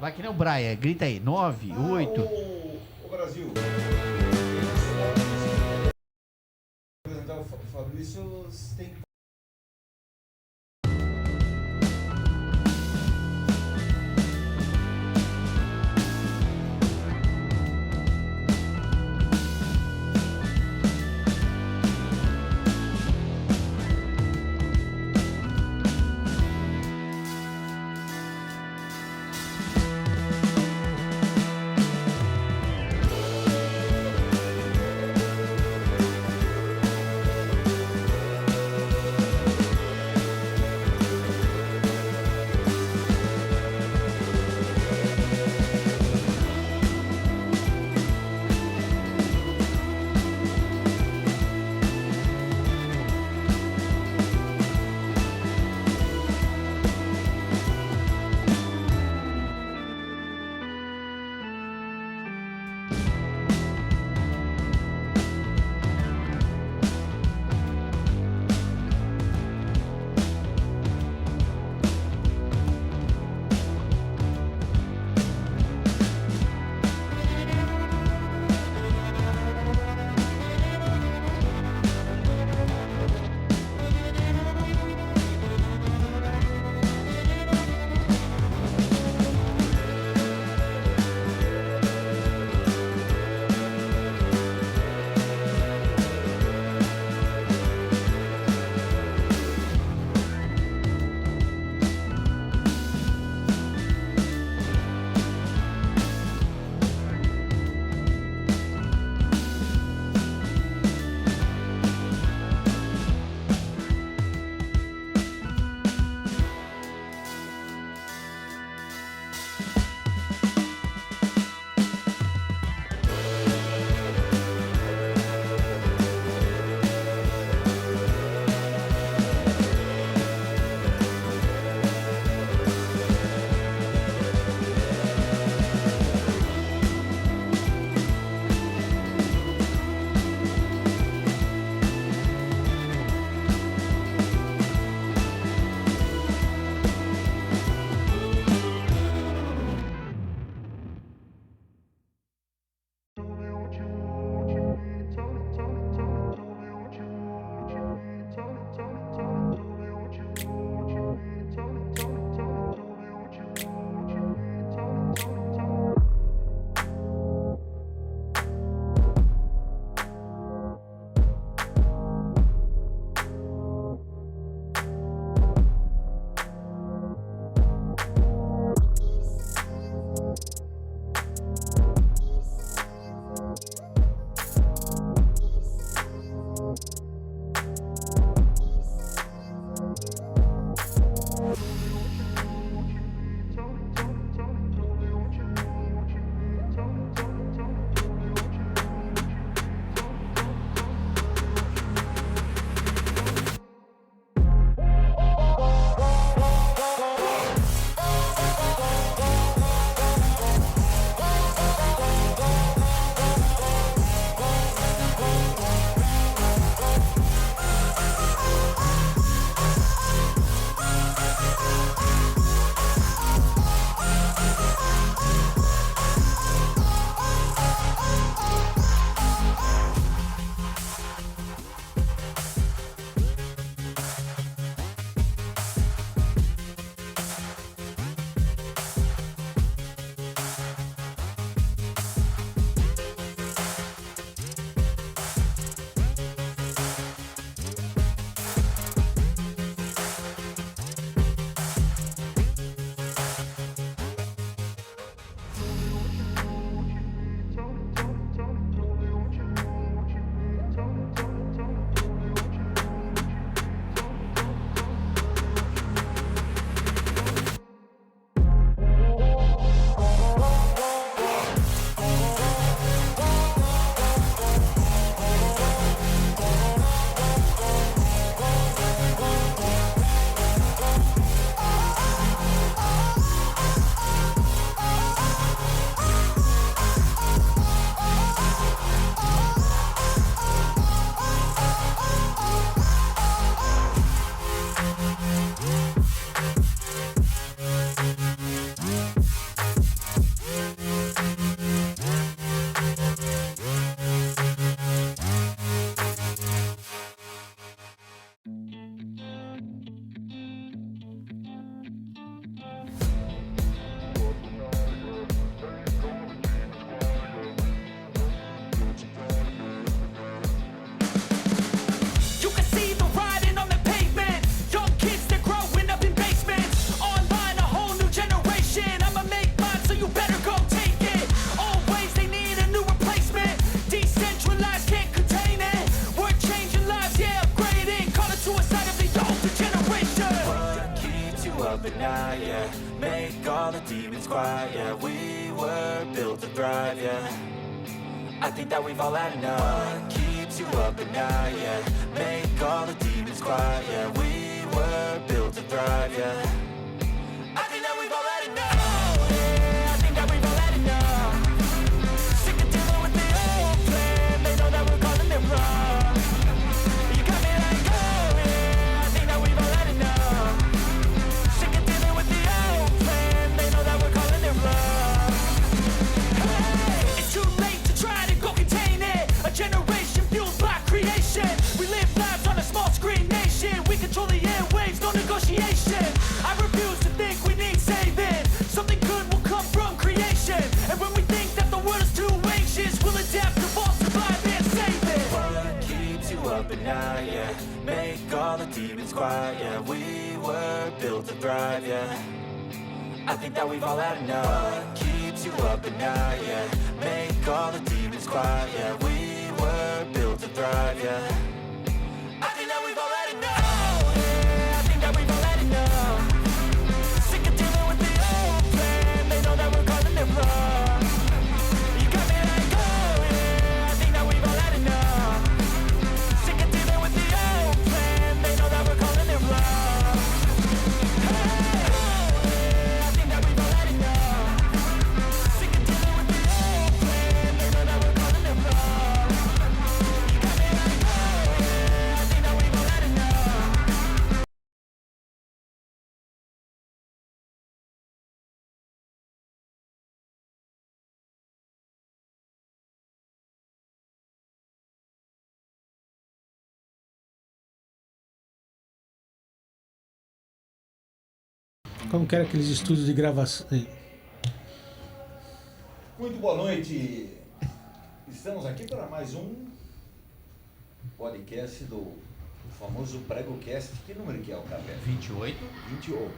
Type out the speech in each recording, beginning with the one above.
Vai que nem o Brian, grita aí. 9, 8. O Brasil. Apresentar o Fabrício, você tem que. thrive, yeah. I think that we've all had enough. What keeps you up at night, yeah. Make all the demons quiet, yeah. We were built to thrive, yeah. I think that we've all had enough. Yeah, I think that we've all had enough. Sick of dealing with the old plan. They know that we're calling it wrong. You got me like, oh yeah, I think that we've all had enough. Sick of dealing with the old plan. They know that we're calling it wrong. Hey, it's too late to try to go contain it. A generation fueled by creation. We live lives on a small screen nation. We control the airwaves, no negotiation. I refuse to think we need saving. Something good will come from creation. And when we think that the world is too anxious, we'll adapt, evolve, survive, and save it. What keeps you up at night, yeah. Make all the demons quiet, yeah. We were built to thrive, yeah. I think that we've all had enough. What keeps you up at night, yeah. Make all the demons quiet, yeah. We were built to thrive, yeah. I think that we've all had enough. Yeah, I think that we've all had enough. Sick of dealing with the old plan. They know that we're calling it wrong. You got me like, oh yeah, I think that we've all had enough. Sick of dealing with the old plan. They know that we're calling it wrong. Hey, oh yeah, I think that we've all had enough. Sick of dealing with the old plan. They know that we're calling it wrong. You got me like, oh yeah, I think that we've all had enough. Como que era aqueles estúdios de gravação? Muito boa noite. Estamos aqui para mais um podcast do famoso PregoCast. Que número que é o café? 28. 28.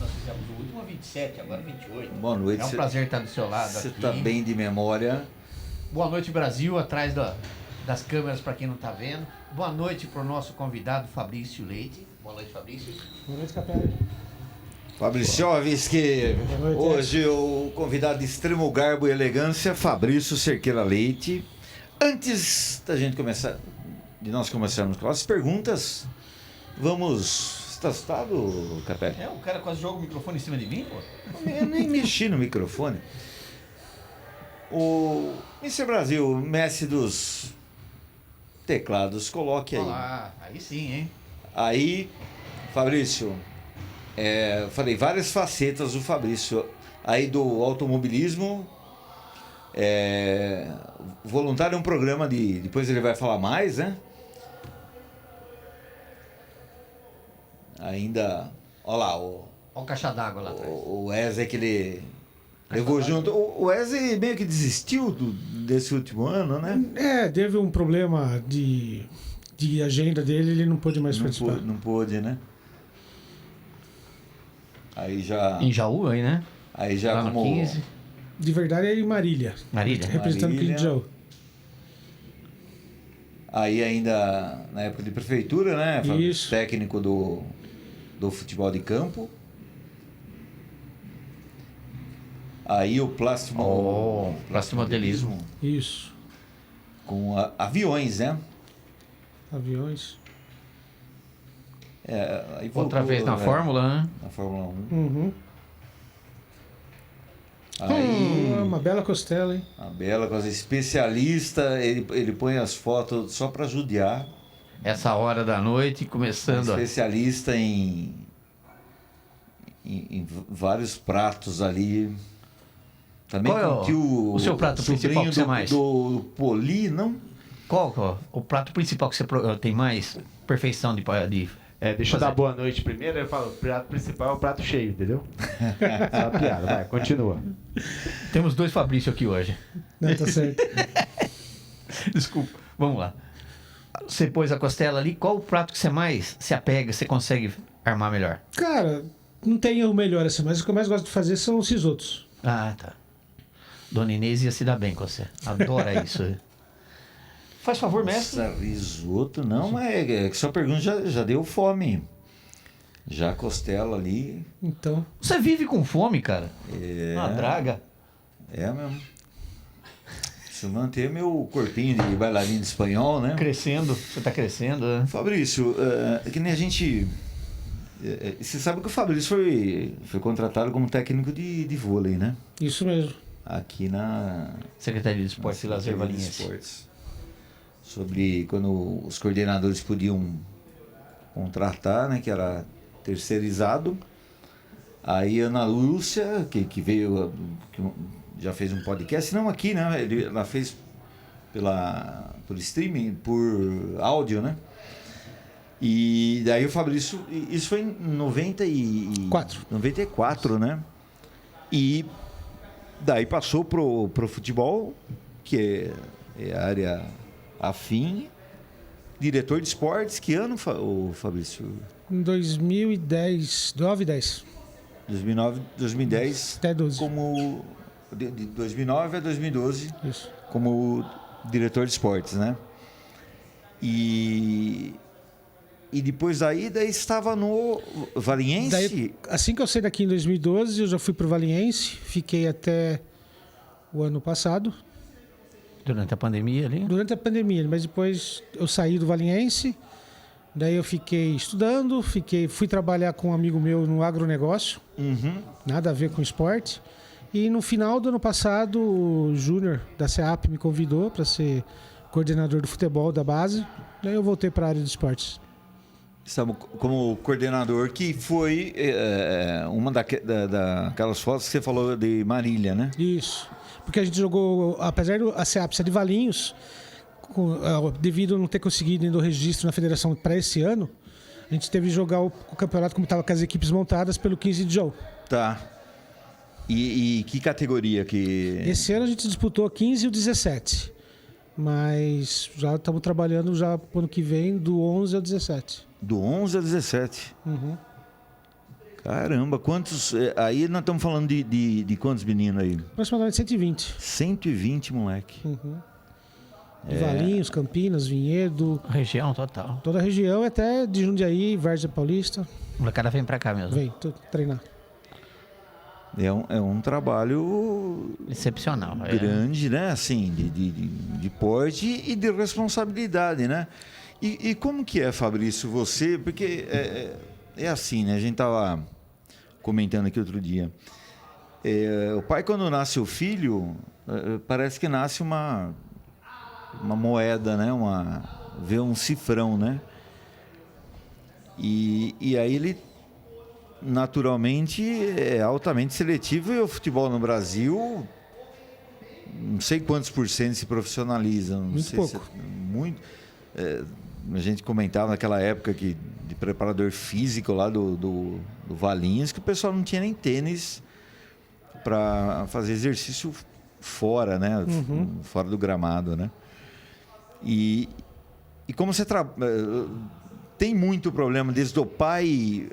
Nós fizemos o último 27, agora 28. Boa noite. É um prazer estar do seu lado Você aqui. está bem de memória. Boa noite, Brasil, atrás das câmeras para quem não está vendo. Boa noite para o nosso convidado Fabrício Leite. Boa noite, Fabrício. Boa noite, Capé. Fabrício que Boa noite. hoje o convidado de extremo garbo e elegância, Fabrício Cerqueira Leite. Antes da gente começar, de nós começarmos com as perguntas, vamos... Você está assustado, Capé? É, o cara quase joga o microfone em cima de mim, pô. Eu nem mexi no microfone. O Mr. Brasil, mestre dos teclados, coloque aí. Olá, aí sim, hein? Aí, Fabrício, falei várias facetas do Fabrício. Aí do automobilismo, voluntário é um programa depois ele vai falar mais, né? Ainda, olha lá, Olha o caixa d'água lá atrás. o Wesley que ele levou junto. O Wesley meio que desistiu desse último ano, né? Teve um problema de agenda dele, ele não pôde mais participar. Não pôde, né? Aí já. Em Jaú, aí, né? Aí já Lá no como. 15. De verdade é em Marília. Marília. Representando o Marília. Cliente Jaú. Aí ainda na época de prefeitura, né? Fabrício? Isso. Técnico do futebol de campo. Aí o Plastimodelismo. Isso. com aviões, né? Aviões. Aí Outra voltou, vez na Fórmula, né? Na Fórmula 1. Uhum. Aí Uma bela costela, hein? a Bela, com as especialista, ele põe as fotos só para judiar. Essa hora da noite, começando. Especialista em vários pratos ali. Também Qual é o seu prato principal que você mais? Do Poli, não? Qual o prato principal que você tem mais perfeição de Deixa eu dar boa noite primeiro, eu falo, o prato principal é o prato cheio, entendeu? Só uma piada, vai, continua. Temos dois Fabrício aqui hoje. Não, tá certo. Desculpa, vamos lá. Você pôs a costela ali, qual o prato que você mais se apega, você consegue armar melhor? Cara, não tem erro melhor assim, mas o que eu mais gosto de fazer são os risotos. Ah, tá. Dona Inês ia se dar bem com você. Adora isso. Faz favor, mestre. Nossa, risoto, não, mas é que sua pergunta já deu fome. Já a costela ali. Então, Você vive com fome, cara? É, Uma draga. É mesmo. Isso manter meu corpinho de bailarino de espanhol, né? Crescendo, você está crescendo, né? Fabrício, que nem a gente... Você sabe que o Fabrício foi contratado como técnico de vôlei, né? Isso mesmo. Aqui na... Secretaria de Esportes e Lazer Secretaria de Valinhense. Esportes. Sobre quando os coordenadores podiam contratar, né? Que era terceirizado. Aí a Ana Lúcia, que veio... Que já fez um podcast, não aqui, né? Ela fez por streaming, por áudio, né? E daí o Fabrício, isso foi em 94, né? E daí passou pro pro que é a área afim, diretor de esportes. Que ano, o Fabrício? Em 2010, 9 e 10. 2009, 2010. Até 12. Como de 2009 a 2012. Isso. Como diretor de esportes, né? E depois daí estava no Valinhense? Daí, assim que eu saí daqui em 2012, eu já fui pro Valinhense, fiquei até o ano passado, Durante a pandemia ali? durante a pandemia, mas depois eu saí do Valinhense, daí eu fiquei estudando, fui trabalhar com um amigo meu no agronegócio, nada a ver com esporte, e no final do ano passado o Júnior da SEAP me convidou para ser coordenador do futebol da base, daí eu voltei para a área de esportes. Estava como coordenador, que foi uma daquelas fotos que você falou de Marília, né? Isso. Porque a gente jogou, apesar da SEAP ser de Valinhos, devido a não ter conseguido ainda o registro na federação para esse ano, a gente teve que jogar o campeonato como estava com as equipes montadas pelo 15 de João. Tá. E que categoria que... Esse ano a gente disputou 15 e o 17. Mas já estamos trabalhando já pro ano que vem do 11 ao 17. Do 11 ao 17. Uhum. Caramba, quantos... Aí nós estamos falando de quantos meninos aí? Aproximadamente 120. 120, moleque. Uhum. De Valinhos, Campinas, Vinhedo, Região total. toda a região, até de Jundiaí, Várzea Paulista. O molecada vem pra cá mesmo. Vem treinar. É um trabalho Excepcional. grande, né? Assim, de porte e de responsabilidade, né? E como que é, Fabrício, você... Porque é assim, né? A gente tava comentando aqui outro dia. O pai, quando nasce o filho, parece que nasce uma moeda, né? Vê um cifrão, né? E aí ele... naturalmente é altamente seletivo, e o futebol no Brasil, não sei quantos por cento se profissionaliza. Muito pouco. A gente comentava naquela época de preparador físico lá do Valinhos, que o pessoal não tinha nem tênis para fazer exercício fora, né? Fora do gramado, né? E como você tem muito problema desde o pai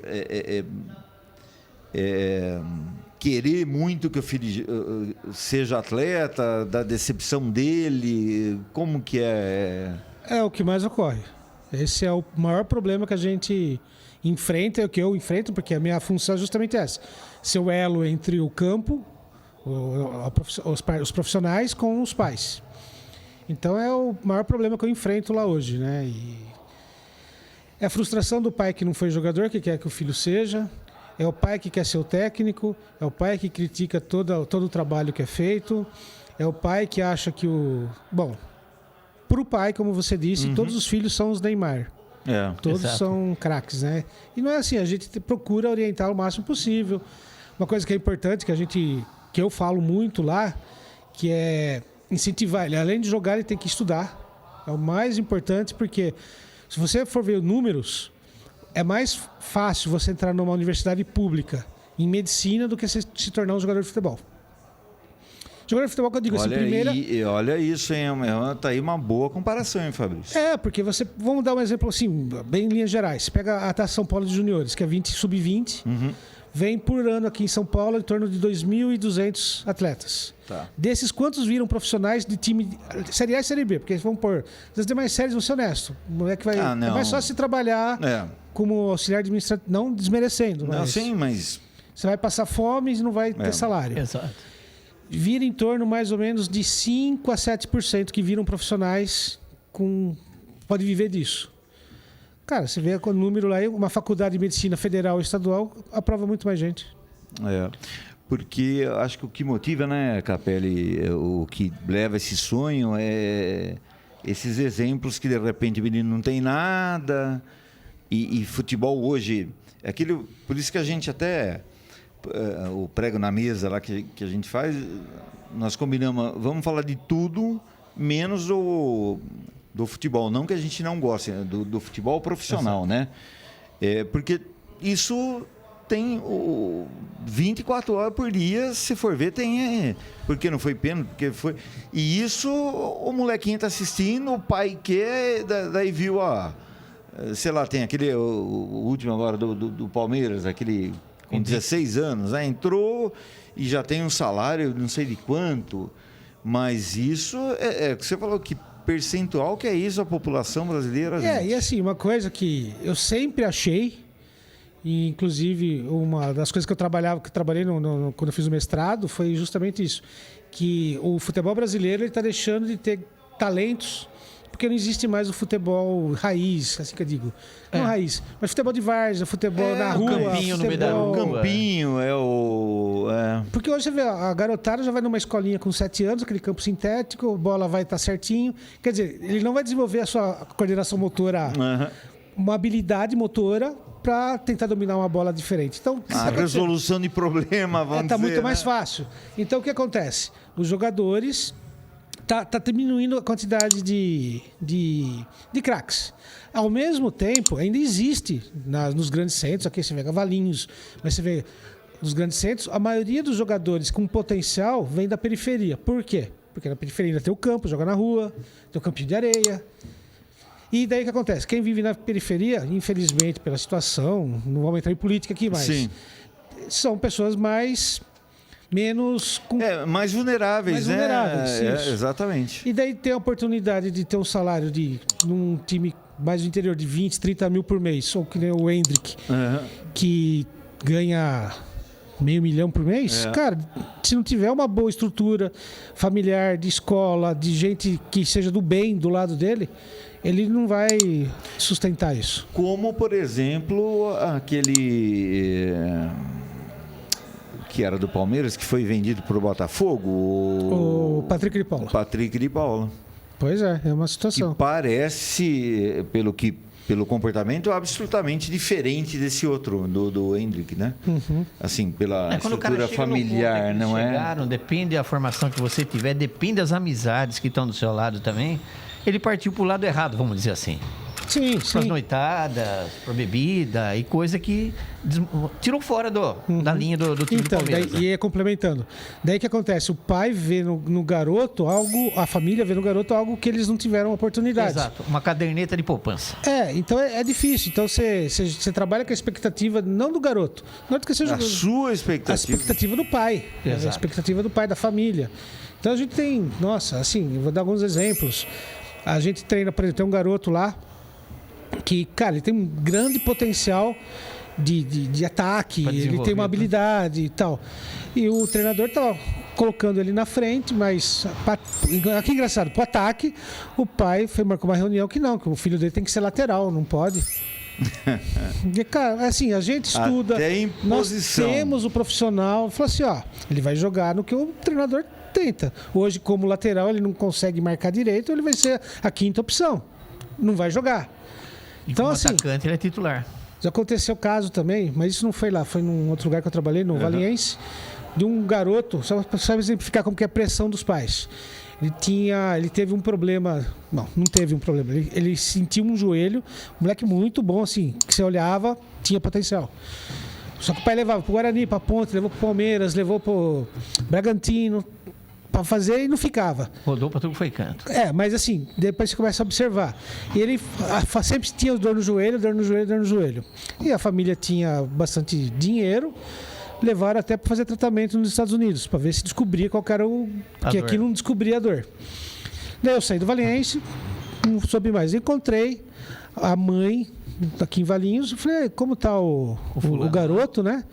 querer muito que o filho seja atleta, da decepção dele, como que é? É o que mais ocorre. Esse é o maior problema que a gente enfrenta, é o que eu enfrento, porque a minha função é justamente essa. Ser o elo entre o campo, os profissionais com os pais. Então é o maior problema que eu enfrento lá hoje, né? E é a frustração do pai que não foi jogador, que quer que o filho seja. É o pai que quer ser o técnico. É o pai que critica todo o trabalho que é feito. É o pai que acha que Bom, para o pai, como você disse, todos os filhos são os Neymar. Todos Exato. são craques, né? E não é assim, a gente procura orientar o máximo possível. Uma coisa que é importante, que eu falo muito lá, que é incentivar ele. Além de jogar, ele tem que estudar. É o mais importante, porque... se você for ver números, é mais fácil você entrar numa universidade pública em medicina do que se tornar um jogador de futebol. Jogador de futebol, que eu digo assim, primeira... Olha isso, hein? Tá aí uma boa comparação, hein, Fabrício? Porque vamos dar um exemplo assim, bem em linhas gerais. Você pega a Taça São Paulo de Juniores, que é sub-20, vem por ano aqui em São Paulo em torno de 2.200 atletas. Tá. Desses, quantos viram profissionais de time Série A e Série B? Porque vamos pôr, as demais séries, vou ser honesto. O moleque vai. É mais só se trabalhar como auxiliar administrativo, não desmerecendo. Não, sim, mas... você vai passar fome e não vai ter salário. Exato. vira em torno mais ou menos de 5 a 7% que viram profissionais pode viver disso. Cara, você vê o número lá, uma faculdade de medicina federal ou estadual aprova muito mais gente. Porque eu acho que o que motiva, né, Capelli, o que leva esse sonho é esses exemplos que de repente o menino não tem nada e futebol hoje, por isso que a gente até, o prego na mesa lá que a gente faz, nós combinamos, vamos falar de tudo menos do futebol, não que a gente não goste, do futebol profissional, né? Porque isso tem 24 horas por dia, se for ver, tem... Porque não foi pênalti, porque foi... E isso, o molequinho tá assistindo, o pai quer, daí viu, sei lá, tem aquele, o último agora do Palmeiras, aquele com 16 anos, entrou e já tem um salário, não sei de quanto, mas isso, você falou que percentual que é isso, a população brasileira, gente? E assim, uma coisa que eu sempre achei, e inclusive uma das coisas que eu trabalhei quando eu fiz o mestrado foi justamente isso, que o futebol brasileiro está deixando de ter talentos, porque não existe mais o futebol raiz, assim que eu digo. Não raiz, mas futebol de várzea, futebol na rua. O campinho no meio da rua. O campinho Porque hoje você vê, a garotada já vai numa escolinha com 7 anos, aquele campo sintético, a bola vai estar certinho. Quer dizer, ele não vai desenvolver a sua coordenação motora, uma habilidade motora para tentar dominar uma bola diferente. Então, a resolução de problema, vamos dizer. Está muito mais fácil. Então, o que acontece? Os jogadores... Tá diminuindo a quantidade de craques. Ao mesmo tempo, ainda existe nos grandes centros, aqui você vê Cavalinhos, mas você vê nos grandes centros, a maioria dos jogadores com potencial vem da periferia. Por quê? Porque na periferia ainda tem o campo, joga na rua, tem o campinho de areia. E daí o que acontece? Quem vive na periferia, infelizmente, pela situação, não vamos entrar em política aqui, mas são pessoas mais vulneráveis, né? Exatamente. E daí tem a oportunidade de ter um salário num time mais do interior de 20, 30 mil por mês, ou que nem o Hendrick, que ganha $500 mil por mês. Cara, se não tiver uma boa estrutura familiar, de escola, de gente que seja do bem do lado dele, ele não vai sustentar isso. Como, por exemplo, aquele... que era do Palmeiras, que foi vendido para o Botafogo. O Patrick de Paula. Patrick de Paula. Pois é uma situação. Que parece, pelo comportamento, absolutamente diferente desse outro, do Hendrick, né? Assim, pela estrutura familiar, não é? Depende da formação que você tiver, depende das amizades que estão do seu lado também. Ele partiu para o lado errado, vamos dizer assim. Sim. Para as noitadas, para bebida e coisa que tirou fora da linha do time do Palmeiras. E complementando. Daí o que acontece? O pai vê no garoto algo, a família vê no garoto algo que eles não tiveram oportunidade. Exato, uma caderneta de poupança. Então é difícil. Então você trabalha com a expectativa não do garoto, não é que seja a sua expectativa. A expectativa do pai. Exato. A expectativa do pai, da família. Então a gente tem, eu vou dar alguns exemplos. A gente treina, por exemplo, tem um garoto lá que, cara, ele tem um grande potencial de ataque, ele tem uma habilidade e tal. E o treinador estava colocando ele na frente, mas que engraçado, pro ataque, o pai marcou uma reunião que o filho dele tem que ser lateral, não pode. E, cara, assim, a gente estuda, nós temos o profissional, falou assim, ele vai jogar no que o treinador tenta. Hoje, como lateral, ele não consegue marcar direito, ele vai ser a quinta opção. Não vai jogar. Então, como atacante, ele é titular. Já aconteceu o caso também, mas isso não foi lá, foi num outro lugar que eu trabalhei, no Valiense, de um garoto, só para exemplificar como que é a pressão dos pais. Ele teve um problema, não teve um problema, ele sentiu um joelho, um moleque muito bom, assim, que você olhava, tinha potencial. Só que o pai levava pro Guarani, pra Ponte, levou pro Palmeiras, levou pro Bragantino, para fazer e não ficava. Rodou para tudo que foi canto. Mas assim, depois você começa a observar. E ele sempre tinha dor no joelho. E a família tinha bastante dinheiro, levaram até para fazer tratamento nos Estados Unidos, para ver se descobria qual era que aqui não descobria a dor. Daí eu saí do Valiense, não soube mais. Encontrei a mãe aqui em Valinhos, falei, como tá o garoto, né?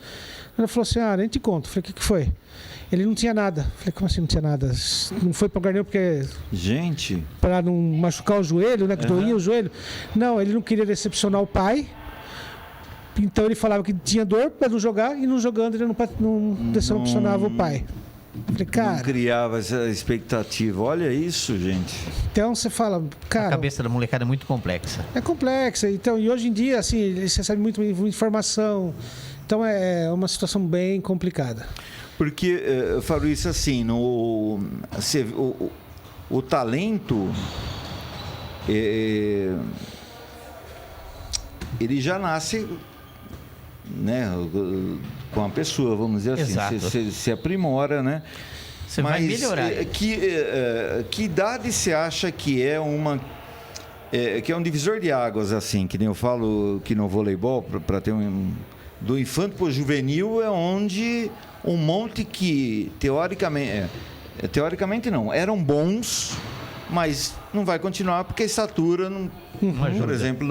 Ele falou assim, nem te conto. Eu falei, o que foi? Ele não tinha nada. Eu falei, como assim não tinha nada? Não foi para o lugar nenhum porque... Gente. Para não machucar o joelho, né? Que doía o joelho. Não, ele não queria decepcionar o pai. Então ele falava que tinha dor para não jogar. E não jogando ele não decepcionava o pai. Eu falei, cara... Não criava essa expectativa. Olha isso, gente. Então você fala, cara... A cabeça da molecada é muito complexa. É complexa. Então, e hoje em dia, assim, eles recebem muita informação. Então é uma situação bem complicada. Porque, Fabrício, assim, o talento, ele já nasce, né, com a pessoa, vamos dizer assim. Exato. Você se aprimora, né? Você vai melhorar. Que idade você acha que é que é um divisor de águas, assim, que nem eu falo que no voleibol, para ter do infanto para o juvenil é onde um monte que teoricamente não, eram bons, mas não vai continuar porque a estatura não, por exemplo,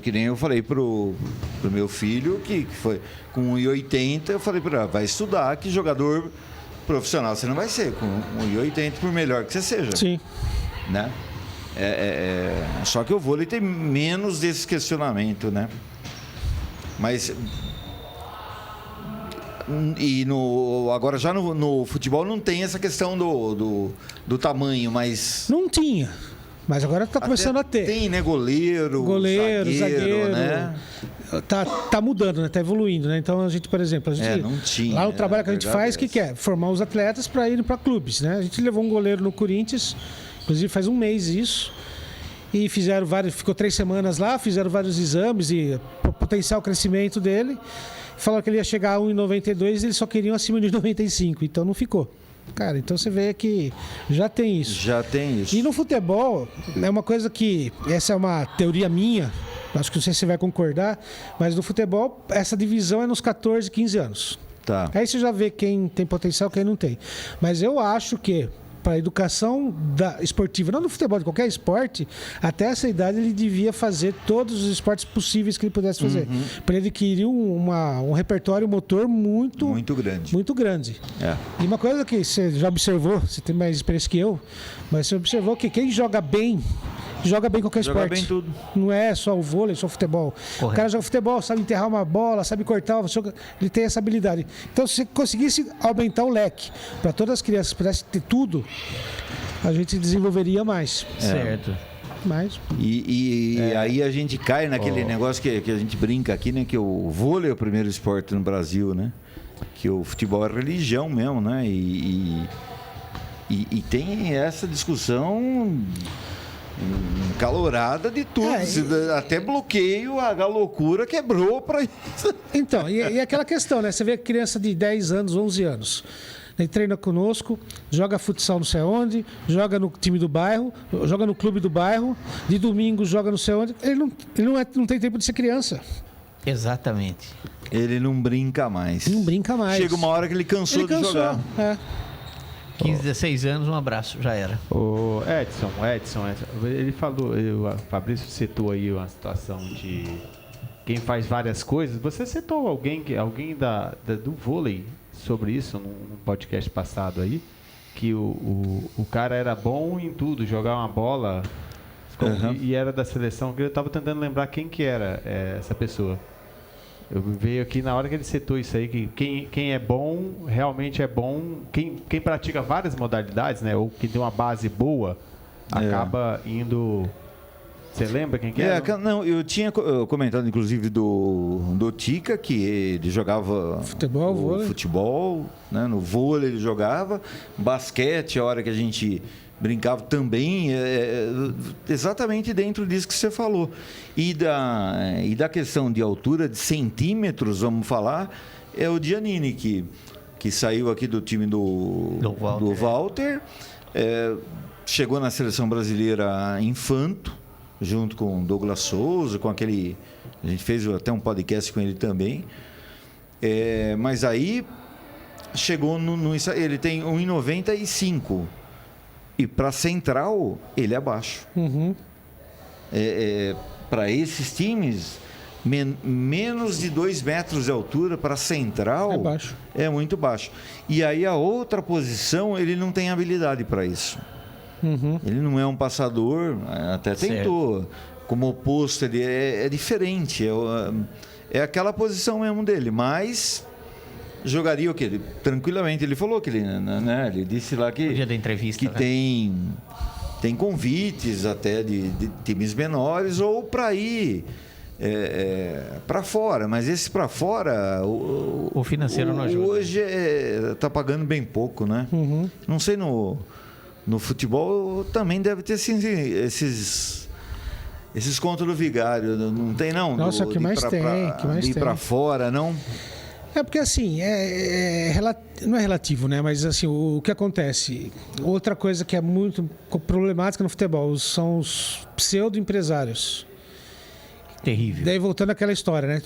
que nem eu falei pro meu filho que foi com 1,80, eu falei para ele, vai estudar que jogador profissional você não vai ser com 1,80 por melhor que você seja. Sim. Né? Só que o vôlei tem menos desse questionamento, né? Mas agora já no futebol não tem essa questão do tamanho, mas não tinha, mas agora está começando a ter. Tem, né? Goleiro, zagueiro, né? Tá mudando, né? Tá evoluindo, né? Então a gente, por exemplo, não tinha, lá o trabalho que a gente faz, que é formar os atletas para irem para clubes, né? A gente levou um goleiro no Corinthians, inclusive faz um mês isso. E ficou 3 semanas lá, fizeram vários exames e potencial crescimento dele. Falaram que ele ia chegar a 1,92 e eles só queriam acima de 1,95, então não ficou. Cara, então você vê que já tem isso. Já tem isso. E no futebol, é uma coisa que, essa é uma teoria minha, acho que não sei se você vai concordar, mas no futebol, essa divisão é nos 14, 15 anos. Tá. Aí você já vê quem tem potencial e quem não tem. Mas eu acho que para a educação esportiva, não no futebol, de qualquer esporte, até essa idade ele devia fazer todos os esportes possíveis que ele pudesse fazer. Para ele adquirir um repertório motor muito grande. Muito grande. É. E uma coisa que você já observou, você tem mais experiência que eu, mas você observou que quem joga bem qualquer esporte. Joga bem tudo. Não é só o vôlei, só o futebol. Correto. O cara joga futebol, sabe enterrar uma bola, sabe cortar, ele tem essa habilidade. Então, se você conseguisse aumentar o leque para todas as crianças pudessem ter tudo, a gente desenvolveria mais. Certo. Mas... E aí a gente cai naquele negócio que a gente brinca aqui, né? Que o vôlei é o primeiro esporte no Brasil, né? Que o futebol é religião mesmo, né? E tem essa discussão calorada de tudo. Até bloqueio, a loucura quebrou para isso. Então, e aquela questão, né? Você vê criança de 10 anos, 11 anos. Ele treina conosco, joga futsal não sei onde, joga no time do bairro, joga no clube do bairro, de domingo joga não sei onde. Ele não tem tempo de ser criança. Exatamente. Ele não brinca mais. Não brinca mais. Chega uma hora que ele cansou de jogar. 15, 16 anos, um abraço, já era. O Edson, ele falou, o Fabrício citou aí uma situação de quem faz várias coisas. Você citou alguém do vôlei sobre isso num podcast passado aí, que o cara era bom em tudo, jogar uma bola e era da seleção. Eu estava tentando lembrar quem que era essa pessoa. Eu veio aqui na hora que ele citou isso aí, que quem é bom, realmente é bom. Quem pratica várias modalidades, né? Ou que tem uma base boa, acaba indo... Você lembra quem que era? Não, eu tinha comentado, inclusive, do Tica, que ele jogava futebol, né? No vôlei ele jogava, basquete, a hora que a gente brincava também, exatamente dentro disso que você falou. E da questão de altura, de centímetros, vamos falar, é o Giannini, que saiu aqui do time do Walter, chegou na seleção brasileira infanto, junto com o Douglas Souza, com aquele... A gente fez até um podcast com ele também. Mas aí chegou ele tem 1,95. E para central, ele é baixo. Uhum. Para esses times, menos de 2 metros de altura para central É baixo. é muito baixo. E aí a outra posição ele não tem habilidade para isso. Uhum. Ele não é um passador, até tentou. Como oposto, ele é diferente. É aquela posição mesmo dele, mas jogaria o quê? Tranquilamente. Ele falou que ele disse lá No dia que da entrevista. que né? tem convites até de times menores ou para ir para fora, mas esse para fora O financeiro não ajuda. hoje tá pagando bem pouco, né? Uhum. Não sei, no futebol também deve ter esses contos do vigário, não tem não? Nossa, que mais tem, que mais de ir tem. para fora, não? É porque assim, não é relativo, né? Mas assim, o que acontece? Outra coisa que é muito problemática no futebol são os pseudo-empresários. Terrível. Daí voltando àquela história, né?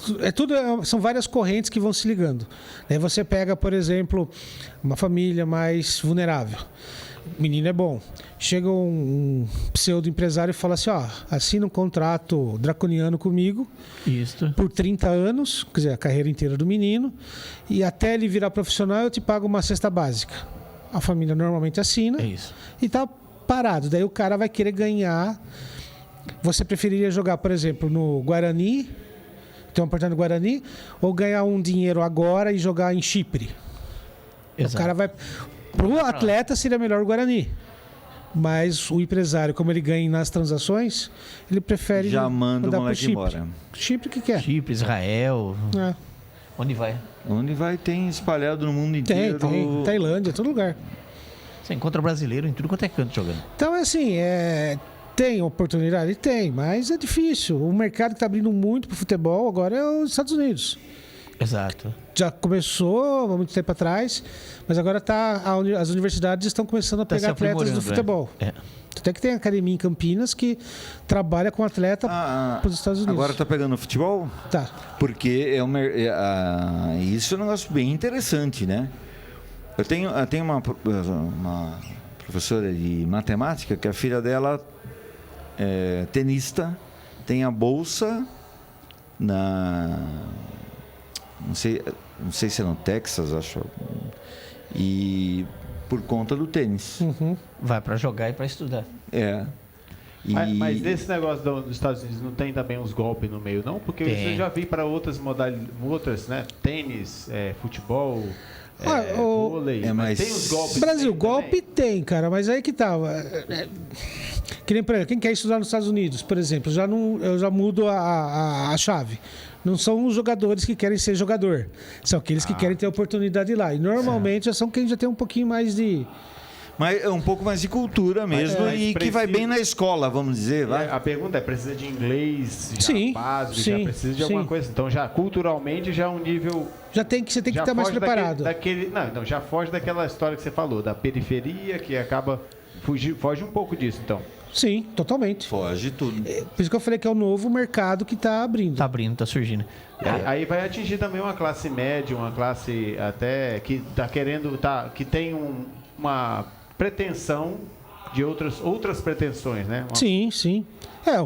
São várias correntes que vão se ligando. Daí você pega, por exemplo, uma família mais vulnerável. O menino é bom. Chega um pseudo-empresário e fala assim, assina um contrato draconiano comigo Isso. por 30 anos, quer dizer, a carreira inteira do menino, e até ele virar profissional eu te pago uma cesta básica. A família normalmente assina É isso. e tá parado. Daí o cara vai querer ganhar. Você preferiria jogar, por exemplo, no Guarani, ter uma oportunidade no Guarani, ou ganhar um dinheiro agora e jogar em Chipre? Exato. O cara vai... Pro atleta seria melhor o Guarani. Mas o empresário, como ele ganha nas transações, ele prefere Já manda o mandar pro moleque Chipre. embora. Chipre, o que é? Chipre, Israel. É. Onde vai? Onde vai, tem espalhado no mundo inteiro. Tem. Tailândia, todo lugar. Você encontra brasileiro em tudo quanto é canto jogando. Então, é assim, tem oportunidade? Tem, mas é difícil. O mercado que está abrindo muito para o futebol agora é os Estados Unidos. Exato. Já começou há muito tempo atrás, mas agora as universidades estão começando a Tá se pegar atletas do aprimorando, futebol. É. Até que tem a academia em Campinas que trabalha com atleta para os Estados Unidos. Agora tá pegando futebol? Tá. Porque isso é um negócio bem interessante, né? Eu tenho uma professora de matemática que a filha dela é tenista, tem a bolsa não sei se é no Texas, acho, e por conta do tênis. Uhum. Vai para jogar e para estudar. Mas nesse negócio dos Estados Unidos não tem também uns golpes no meio, não? Porque Tem. eu já vi para outras modalidades, né? Tênis, futebol, vôlei. mas tem uns golpes. Brasil, também. golpe tem, cara, mas aí que tá. Que nem, por exemplo, quem quer estudar nos Estados Unidos, por exemplo, eu já mudo a chave. Não são os jogadores que querem ser jogador, são aqueles que querem ter a oportunidade lá. E normalmente já são quem já tem um pouquinho mais de... Mas é um pouco mais de cultura mesmo Mas e que vai bem na escola, vamos dizer. Vai. A pergunta é, precisa de inglês já Sim, básico, sim, já precisa de sim. alguma coisa. Então já culturalmente já é um nível... Você tem que já estar mais foge preparado. Não, já foge daquela história que você falou, da periferia, que acaba... Foge um pouco disso, então. Sim, totalmente. Foge tudo. Por isso que eu falei que é o novo mercado que está abrindo. Tá abrindo, tá surgindo. Aí vai atingir também uma classe média, uma classe até que tá querendo, que tem uma pretensão de outras pretensões, né? Sim.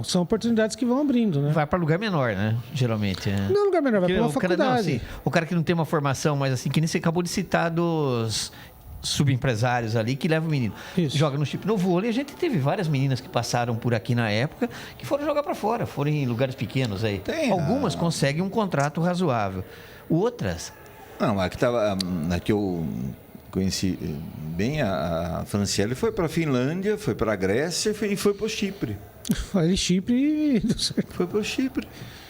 São oportunidades que vão abrindo, né? Vai para lugar menor, né? Geralmente. Né? Não é lugar menor, vai Porque para uma o cara, não, faculdade. assim, o cara que não tem uma formação, mas assim, que nem você acabou de citar dos subempresários ali que levam o menino. Isso. Joga no chip. No vôlei, a gente teve várias meninas que passaram por aqui na época que foram jogar para fora, foram em lugares pequenos aí. Algumas conseguem um contrato razoável. Outras, Não, a que eu conheci bem, a Franciele foi para a Finlândia, foi para a Grécia e foi para o Chipre. Falei Chipre. Foi para o Chipre.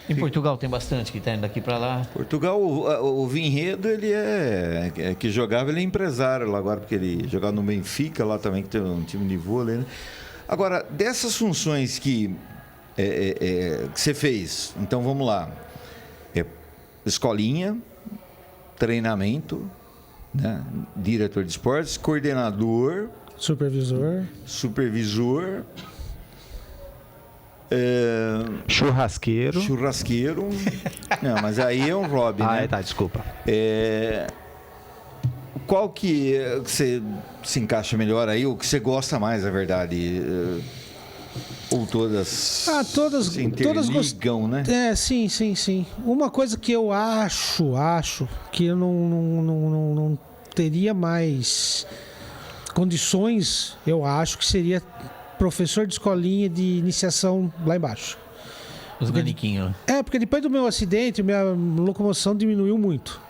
em Portugal tem bastante que tá indo daqui para lá. Portugal, o Vinhedo, ele que jogava, ele é empresário lá agora, porque ele jogava no Benfica lá também, que tem um time de vôlei, né? Agora, dessas funções que você fez, então vamos lá. Escolinha, treinamento, né? Diretor de esportes, coordenador, supervisor, churrasqueiro. Não, mas aí é um hobby, né? tá, desculpa. Qual que você se encaixa melhor aí, o que você gosta mais, na verdade? Ou todas Todas se interligam, né? Sim. Uma coisa que eu acho que eu não teria mais condições, eu acho que seria professor de escolinha de iniciação lá embaixo. Os naniquinhos. Porque depois do meu acidente, minha locomoção diminuiu muito.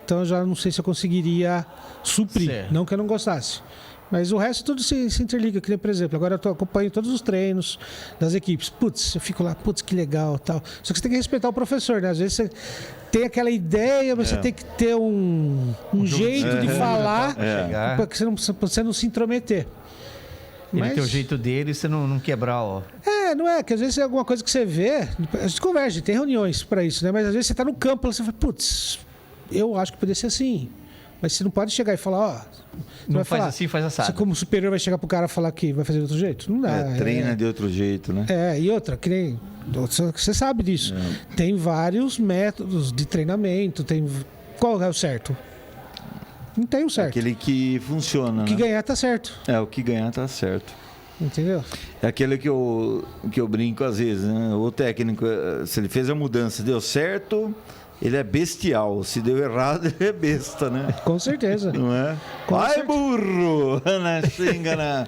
Então eu já não sei se eu conseguiria suprir. Certo. Não que eu não gostasse. Mas o resto tudo se interliga. Que nem, por exemplo, agora eu acompanho todos os treinos das equipes. Putz, eu fico lá, que legal, tal. Só que você tem que respeitar o professor, né? Às vezes você tem aquela ideia, mas você tem que ter um jeito de falar para que você não se intrometer. Ele tem o jeito dele e você não quebrar, ó. Não é, que às vezes é alguma coisa que você vê, a gente conversa, tem reuniões para isso, né? Mas às vezes você tá no campo, você fala, putz, eu acho que poderia ser assim. Mas você não pode chegar e falar, não faz assim, faz assado. Você como superior vai chegar pro cara e falar que vai fazer de outro jeito? Não dá. Treina de outro jeito, né? E outra, que nem... Você sabe disso. Tem vários métodos de treinamento, qual é o certo? Não tem o certo. Aquele que funciona, O que ganhar tá certo. O que ganhar tá certo. Entendeu? É aquele que eu brinco às vezes, né? O técnico, se ele fez a mudança, deu certo, ele é bestial. Se deu errado, ele é besta, né? Com certeza. Não é? Burro! Na xinga,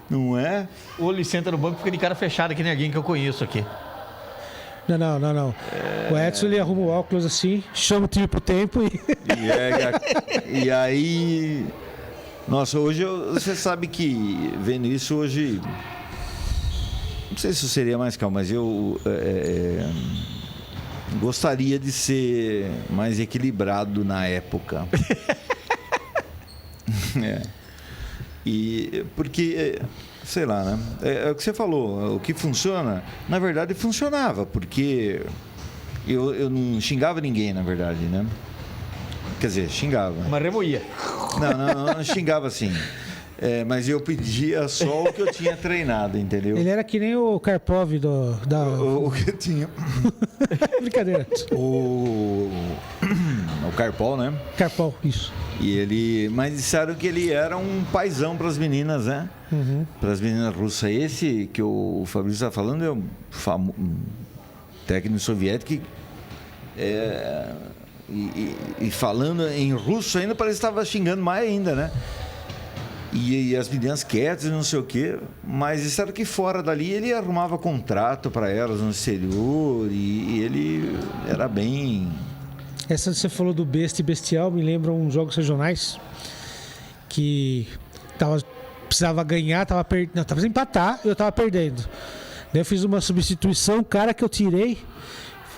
não é? Ou ele senta no banco e fica de cara fechada, que nem alguém que eu conheço aqui. Não. O Edson, ele arruma o óculos assim, chama o time pro tempo e aí... Nossa, hoje você sabe que, vendo isso hoje... Não sei se eu seria mais calmo, mas eu gostaria de ser mais equilibrado na época. E porque... Sei lá, né? É o que você falou, o que funciona, na verdade funcionava, porque eu não xingava ninguém, na verdade, né? Quer dizer, xingava. Mas remoía. Não xingava assim. Mas eu pedia só o que eu tinha treinado, entendeu? Ele era que nem o Karpov O que eu tinha. Brincadeira. O Karpov, né? Karpov, isso. Mas disseram que ele era um paizão para as meninas, né? Para as meninas russas. Esse que o Fabrício está falando é um técnico soviético e falando em russo ainda parece que estava xingando mais ainda, né? E as meninas quietas e não sei o quê. Mas disseram que fora dali ele arrumava contrato para elas no exterior e ele era bem... Essa você falou do besta e bestial, me lembra uns jogos regionais que precisava ganhar, precisava empatar e eu tava perdendo. Daí eu fiz uma substituição, o cara que eu tirei,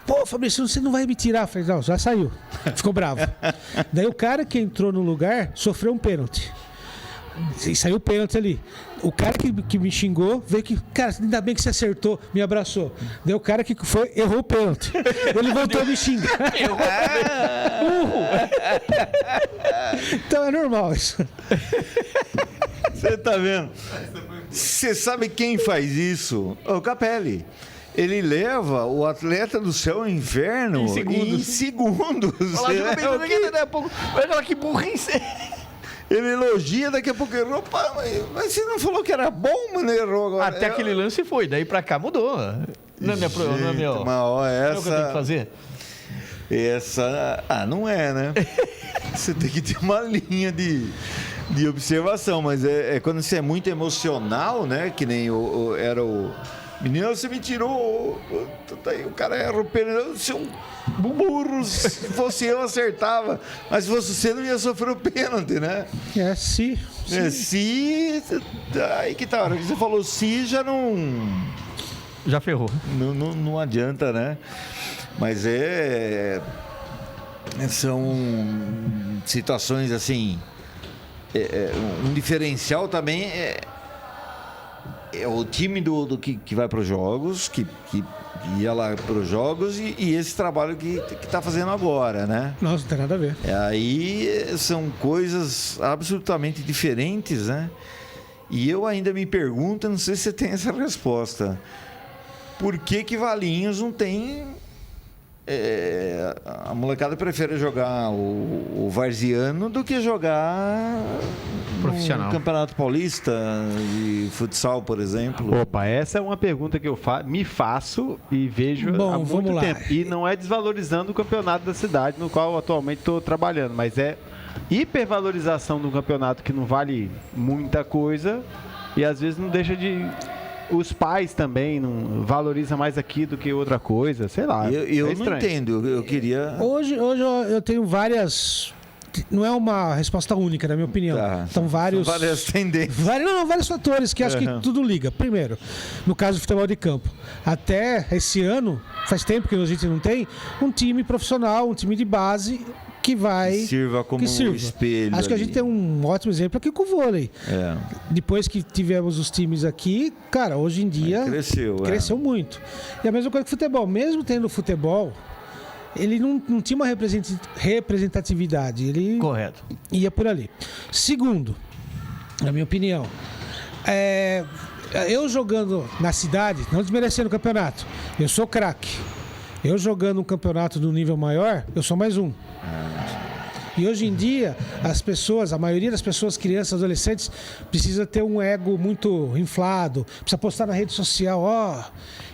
pô, Fabrício, você não vai me tirar. Eu falei, não, já saiu. Ficou bravo. Daí o cara que entrou no lugar sofreu um pênalti. E saiu o pênalti ali. O cara que me xingou veio que, cara, ainda bem que você acertou, me abraçou. Daí o cara que foi, errou o pênalti. Ele voltou a me xingar. Então é normal isso. Você tá vendo? Você sabe quem faz isso? O Capelli. Ele leva o atleta do céu ao inferno em segundos. Olha que burrice. Ele elogia, daqui a pouco errou. Mas você não falou que era bom, mano? Errou agora. Até aquele lance foi, daí pra cá mudou. Não é meu. Não é o que eu tenho que fazer? Não é, né? Você tem que ter uma linha de observação, mas quando você é muito emocional, né? Que nem era o... Menino, você me tirou. O cara erra o pênalti. Você é um burro. Se fosse eu, acertava. Mas se fosse você, não ia sofrer o pênalti, né? Se. Aí que tá. A hora que você falou se, já não. Já ferrou. Não adianta, né? Mas são situações assim. Um diferencial também é o time que vai para os jogos, que ia lá para os jogos e esse trabalho que está fazendo agora, né? Nossa, não tem nada a ver. Aí são coisas absolutamente diferentes, né? E eu ainda me pergunto, não sei se você tem essa resposta, por que Valinhos não tem a molecada prefere jogar o varziano do que jogar Profissional. no Campeonato Paulista de futsal, por exemplo. Opa, essa é uma pergunta que eu me faço e vejo há vamos muito lá. tempo. E não é desvalorizando o campeonato da cidade no qual atualmente estou trabalhando, mas é hipervalorização de um campeonato que não vale muita coisa e às vezes não deixa de... Os pais também não valorizam mais aqui do que outra coisa, sei lá. Eu é não estranho. entendo, eu queria... Hoje eu tenho várias... Não é uma resposta única, na minha opinião. Tá, São vários... são várias tendências. Vários fatores que acho que tudo liga. Primeiro, no caso do futebol de campo, até esse ano, faz tempo que a gente não tem, um time profissional, um time de base que vai... Sirva como espelho. Acho que a gente tem um ótimo exemplo aqui com o vôlei. Depois que tivemos os times aqui, cara, hoje em dia... Cresceu muito. E a mesma coisa que o futebol. Mesmo tendo futebol, ele não tinha uma representatividade. Ele Correto. ia por ali. Segundo, na minha opinião, eu jogando na cidade, não desmerecendo o campeonato, eu sou craque. Eu jogando um campeonato do nível maior, eu sou mais um. E hoje em dia, a maioria das pessoas, crianças, adolescentes, precisa ter um ego muito inflado, precisa postar na rede social,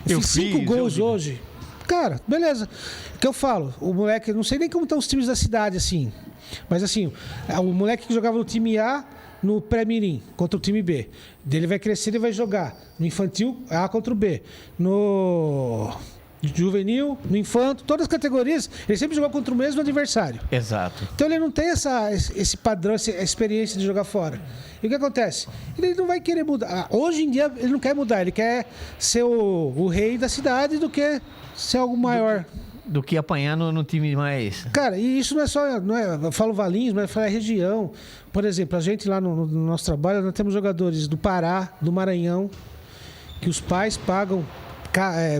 eu fiz 5 gols hoje. Cara, beleza. O que eu falo? O moleque, não sei nem como estão os times da cidade, assim. Mas assim, o moleque que jogava no time A, no pré-mirim, contra o time B. Ele vai crescer e vai jogar no infantil, A contra o B. No juvenil, no infanto, todas as categorias, ele sempre jogou contra o mesmo adversário. Exato. Então ele não tem esse padrão, essa experiência de jogar fora. E o que acontece? Ele não vai querer mudar. Hoje em dia ele não quer mudar, ele quer ser o rei da cidade do que ser algo maior. Do que apanhar no time mais... Cara, e isso não é só... eu falo Valinhos, mas eu falo região. Por exemplo, a gente lá no nosso trabalho, nós temos jogadores do Pará, do Maranhão, que os pais pagam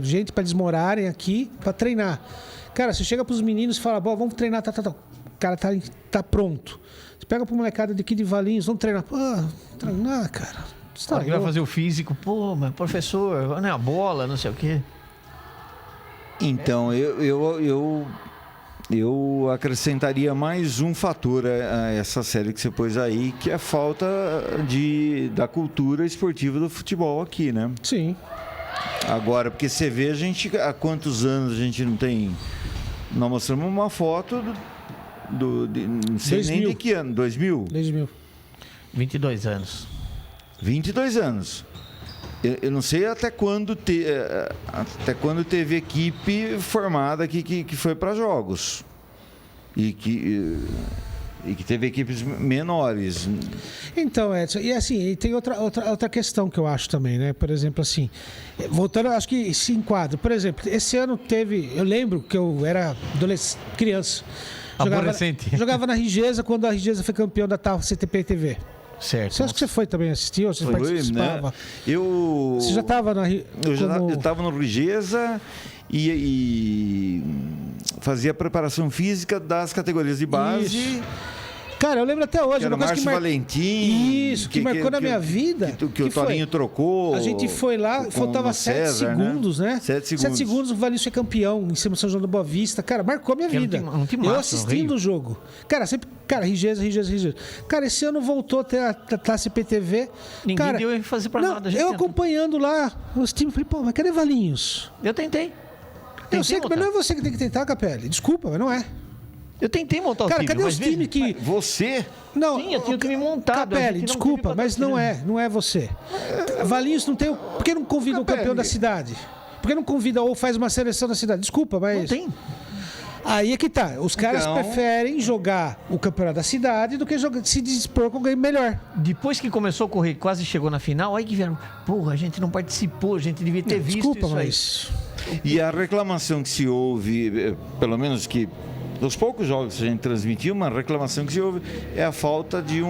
gente para eles morarem aqui para treinar. Cara, você chega pros meninos e fala, vamos treinar, tá. O cara tá pronto. Você pega pro molecada daqui de Valinhos, vamos treinar. Pô, treinar, cara. Você tá vai fazer o físico, pô, mas professor, não é a bola, não sei o quê. Então, eu acrescentaria mais um fator a essa série que você pôs aí, que é a falta da cultura esportiva do futebol aqui, né? Sim. Agora, porque você vê, há quantos anos a gente não tem... Nós mostramos uma foto não sei 2000. nem de que ano, 2000? 2000. 22 anos. 22 anos. Eu não sei até quando teve equipe formada que foi para jogos. E que teve equipes menores. Então, Edson, e assim, e tem outra questão que eu acho também, né? Por exemplo, assim, voltando, acho que se enquadra. Por exemplo, esse ano teve, eu lembro que eu era criança. Adolescente. Jogava na Rigesa quando a Rigesa foi campeão da tal CTP TV. Certo. Você acha que você foi também assistir? Ou você participava? Né? Você já estava na Eu estava no Rigesa e fazia preparação física das categorias de base. Isso. Cara, eu lembro até hoje. Que era uma coisa Márcio Valentim. Isso, que marcou na minha vida. Que o Torinho trocou. A gente foi lá, faltava 7 segundos, né? 7 segundos. 7 segundos, o Valinhos foi campeão em cima do São João da Boa Vista. Cara, marcou a minha vida. Eu assistindo o jogo. Cara, sempre... Cara, Rigesa. Cara, esse ano voltou a ter a classe PTV. Ninguém deu em fazer pra nada. Eu acompanhando lá os times, falei, pô, mas cadê Valinhos? Eu tentei. Eu sei que mas não é você que tem que tentar, Capelli. Desculpa, mas não é. Eu tentei montar o time. Cara, cadê os times que... Você? Não, sim, eu tinha o time montado. Capelli, desculpa, mas não é você. Valinhos não tem... Por que não convida o campeão da cidade? Por que não convida ou faz uma seleção da cidade? Desculpa, mas... Não tem. Aí é que tá. Os caras preferem jogar o campeonato da cidade do que se dispor com alguém melhor. Depois que começou a correr, quase chegou na final, aí que vieram, porra, a gente não participou, a gente devia ter visto isso mas... aí. E a reclamação que se ouve, pelo menos que dos poucos jogos que a gente transmitiu, uma reclamação que se ouve é a falta de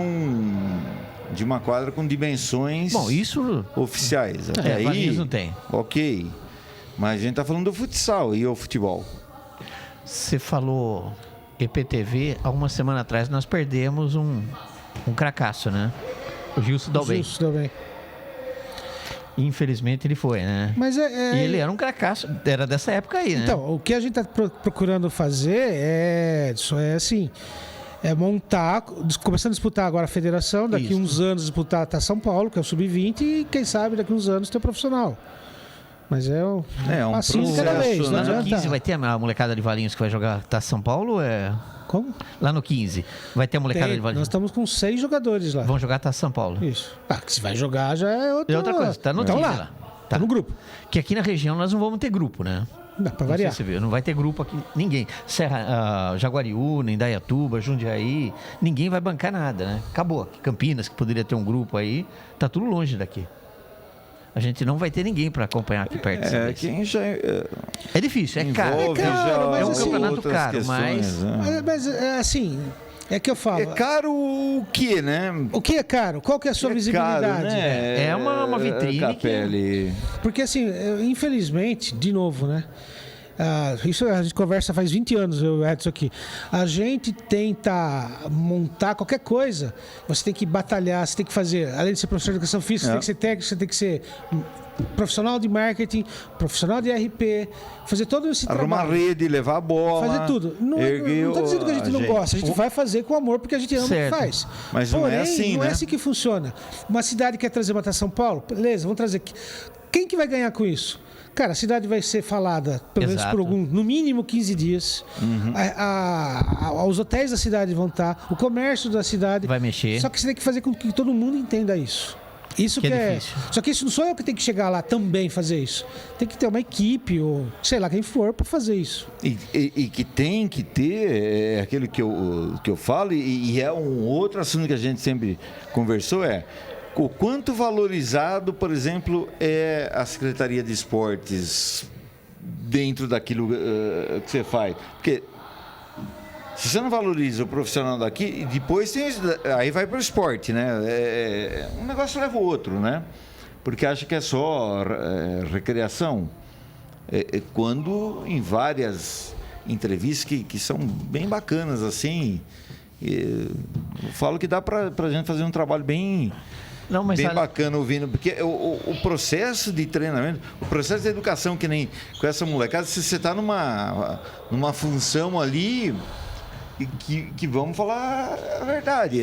uma quadra com dimensões oficiais. Até aí, não tem. Ok. Mas a gente está falando do futsal e o futebol. Você falou EPTV, há uma semana atrás nós perdemos um cracaço, né? O Gilson Dalben. Infelizmente ele foi, né? Mas E ele era um cracaço, era dessa época aí, né? Então, o que a gente está procurando fazer é assim, é montar, começando a disputar agora a federação, daqui Isso. uns anos disputar a São Paulo, que é o Sub-20, e quem sabe daqui uns anos ter o profissional. Mas um passinho de cada processo, vez, não né? Lá no adianta. 15 vai ter a molecada de Valinhos que vai jogar Taça São Paulo? Como? Lá no 15 vai ter a molecada de Nós Valinhos. estamos com 6 jogadores lá. Vão jogar Taça São Paulo. Isso. Que se vai jogar já é outra, É outra coisa, tá no então time lá. lá. Tá no grupo. Que aqui na região nós não vamos ter grupo, né? Dá pra Não variar. sei se você viu, não vai ter grupo aqui, ninguém. Jaguariúna, Indaiatuba, Jundiaí, ninguém vai bancar nada, né? Acabou. Campinas, que poderia ter um grupo aí, tá tudo longe daqui. A gente não vai ter ninguém para acompanhar aqui perto. Quem já É difícil, é caro. envolve caro, já mas é um assim, campeonato outras caro, questões, né? Mas assim, é que eu falo. É caro o quê, né? O que é caro? Qual que é a sua visibilidade? Caro, né? É uma vitrine Capelli. Porque assim, infelizmente, de novo, né? Isso a gente conversa faz 20 anos, eu e Edson aqui. A gente tenta montar qualquer coisa, você tem que batalhar, você tem que fazer, além de ser professor de educação física, você tem que ser técnico, você tem que ser profissional de marketing, profissional de RP, fazer todo esse Arrumar trabalho. rede, levar a bola. Fazer tudo. Não erguer estou dizendo que a gente não gosta, a gente vai fazer com amor porque a gente ama o que Certo. faz. Mas não é Porém, assim, não né? é assim que funciona. Uma cidade quer trazer uma Taça São Paulo, beleza, vamos trazer aqui. Quem que vai ganhar com isso? Cara, a cidade vai ser falada, pelo menos Exato. por no mínimo 15 dias. Os hotéis da cidade vão estar, o comércio da cidade. Vai mexer. Só que você tem que fazer com que todo mundo entenda isso. Isso Que que é é. difícil. Só que isso não sou eu que tenho que chegar lá também fazer isso. Tem que ter uma equipe, ou sei lá quem for, para fazer isso. E que tem que ter, é aquilo que eu falo, e é um outro assunto que a gente sempre conversou, o quanto valorizado, por exemplo, é a Secretaria de Esportes dentro daquilo que você faz. Porque se você não valoriza o profissional daqui, depois aí vai para o esporte, né? Um negócio leva o outro, né? Porque acha que é só recreação. Quando em várias entrevistas que são bem bacanas, assim, eu falo que dá para a gente fazer um trabalho bem bacana ouvindo, porque o processo de treinamento, o processo de educação, que nem com essa molecada, se você está numa função ali, que vamos falar a verdade,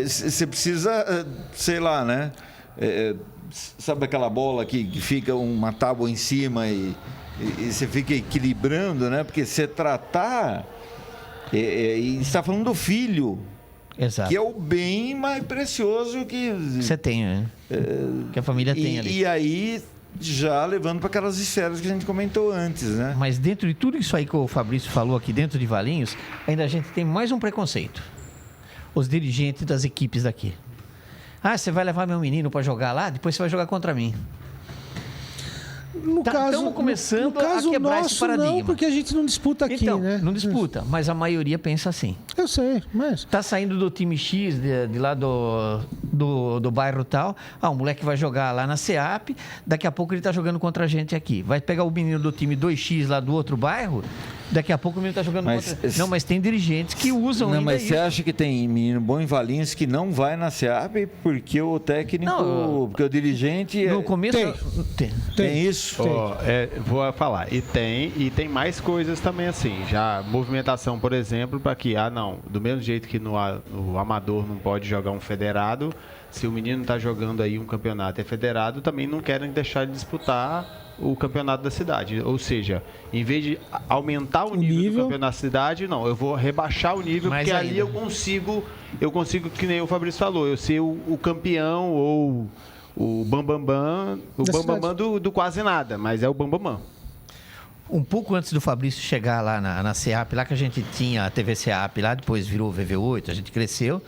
você precisa, sei lá, né? Sabe aquela bola que fica uma tábua em cima e você fica equilibrando, né? Porque você tratar, e está falando do filho. Exato. Que é o bem mais precioso que você tem, né? Que a família tem ali. E aí, já levando para aquelas esferas que a gente comentou antes, né? Mas dentro de tudo isso aí que o Fabrício falou aqui dentro de Valinhos, ainda a gente tem mais um preconceito. Os dirigentes das equipes daqui. Você vai levar meu menino para jogar lá, depois você vai jogar contra mim. Estamos começando no caso a quebrar nosso, esse paradigma. Não, porque a gente não disputa aqui, Então, né? não disputa, mas a maioria pensa assim. Eu sei, mas... Tá saindo do time X, de lá do bairro tal. O moleque vai jogar lá na SEAP, daqui a pouco ele tá jogando contra a gente aqui. Vai pegar o menino do time 2X lá do outro bairro, daqui a pouco o menino tá jogando contra... Não, mas tem dirigentes que usam ainda mas isso. você acha que tem menino bom em Valinhos que não vai na SEAP porque o técnico, porque o dirigente... No começo... Tem isso? Vou falar. E tem mais coisas também, assim. Já movimentação, por exemplo, para que, do mesmo jeito que no amador não pode jogar um federado, se o menino está jogando aí um campeonato federado, também não querem deixar de disputar o campeonato da cidade. Ou seja, em vez de aumentar o nível do campeonato da cidade, eu vou rebaixar o nível, mais porque ainda. ali eu consigo, que nem o Fabrício falou, eu ser o campeão ou o bambambam do quase nada, mas é o bambambam. Um pouco antes do Fabrício chegar lá na SEAP, lá que a gente tinha a TV SEAP lá, depois virou VV8, a gente cresceu.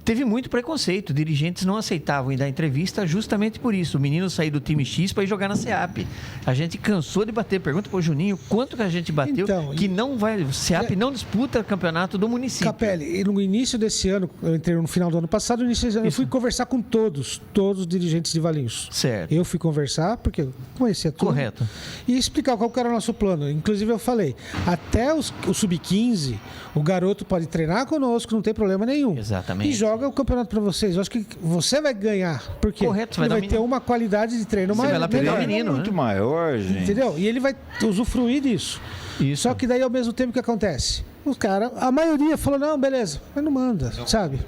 Teve muito preconceito, dirigentes não aceitavam ir dar entrevista justamente por isso. O menino sair do time X para ir jogar na SEAP. A gente cansou de bater. Pergunta para o Juninho quanto que a gente bateu que não vai. SEAP não disputa o campeonato do município. Capelli, no início desse ano, eu entrei no final do ano passado, no início desse ano, eu fui conversar com todos os dirigentes de Valinhos. Certo. Eu fui conversar, porque eu conhecia tudo. Correto. E explicar qual que era o nosso plano. Inclusive eu falei, até o Sub-15, o garoto pode treinar conosco, não tem problema nenhum. Exatamente. E joga joga o campeonato para vocês. Eu acho que você vai ganhar. Porque Correto, vai ele dar vai ter menino. uma qualidade de treino Você vai lá pegar o melhor. menino, muito né? maior, gente. Entendeu? E ele vai usufruir disso. Isso. Só que daí, ao mesmo tempo, o que acontece? Os caras, a maioria falou, não, beleza, mas não manda, sabe?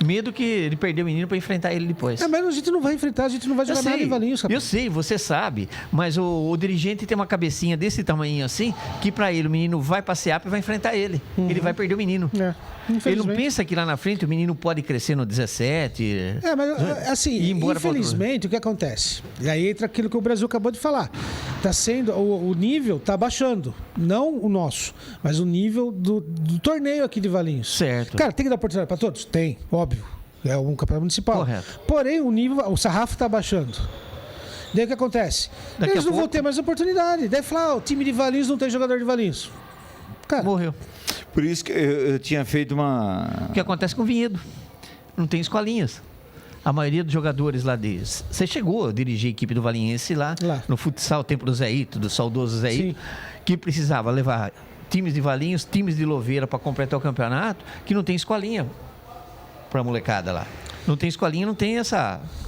Medo que ele perdeu o menino para enfrentar ele depois. Mas a gente não vai enfrentar, a gente não vai jogar nada em Valinhos, eu sei, você sabe, mas o dirigente tem uma cabecinha desse tamanho assim, que para ele o menino vai passear e vai enfrentar ele. Ele vai perder o menino. É, Ele não infelizmente. pensa que lá na frente o menino pode crescer no 17. Mas assim, ir embora pra outro infelizmente, o que acontece? E aí entra aquilo que o Brasil acabou de falar. Tá sendo, o nível tá baixando. Não o nosso, mas o nível do torneio aqui de Valinhos. Certo. Cara, tem que dar oportunidade para todos? Tem, óbvio. É um campeonato municipal. Correto. Porém, o sarrafo tá baixando. Daí o que acontece? Daqui Eles a não vão pouco- ter mais oportunidade. Daí falar, o time de Valinhos não tem jogador de Valinhos. Cara, Morreu. Por isso que eu tinha feito uma... O que acontece com o Vinhedo? Não tem escolinhas. A maioria dos jogadores lá deles. Você chegou a dirigir a equipe do Valiense lá. No futsal, tempo do Zé Ito, do saudoso Zé Ito, que precisava levar times de Valinhos, times de Louveira para completar o campeonato, que não tem escolinha para molecada lá. Não tem escolinha, não tem as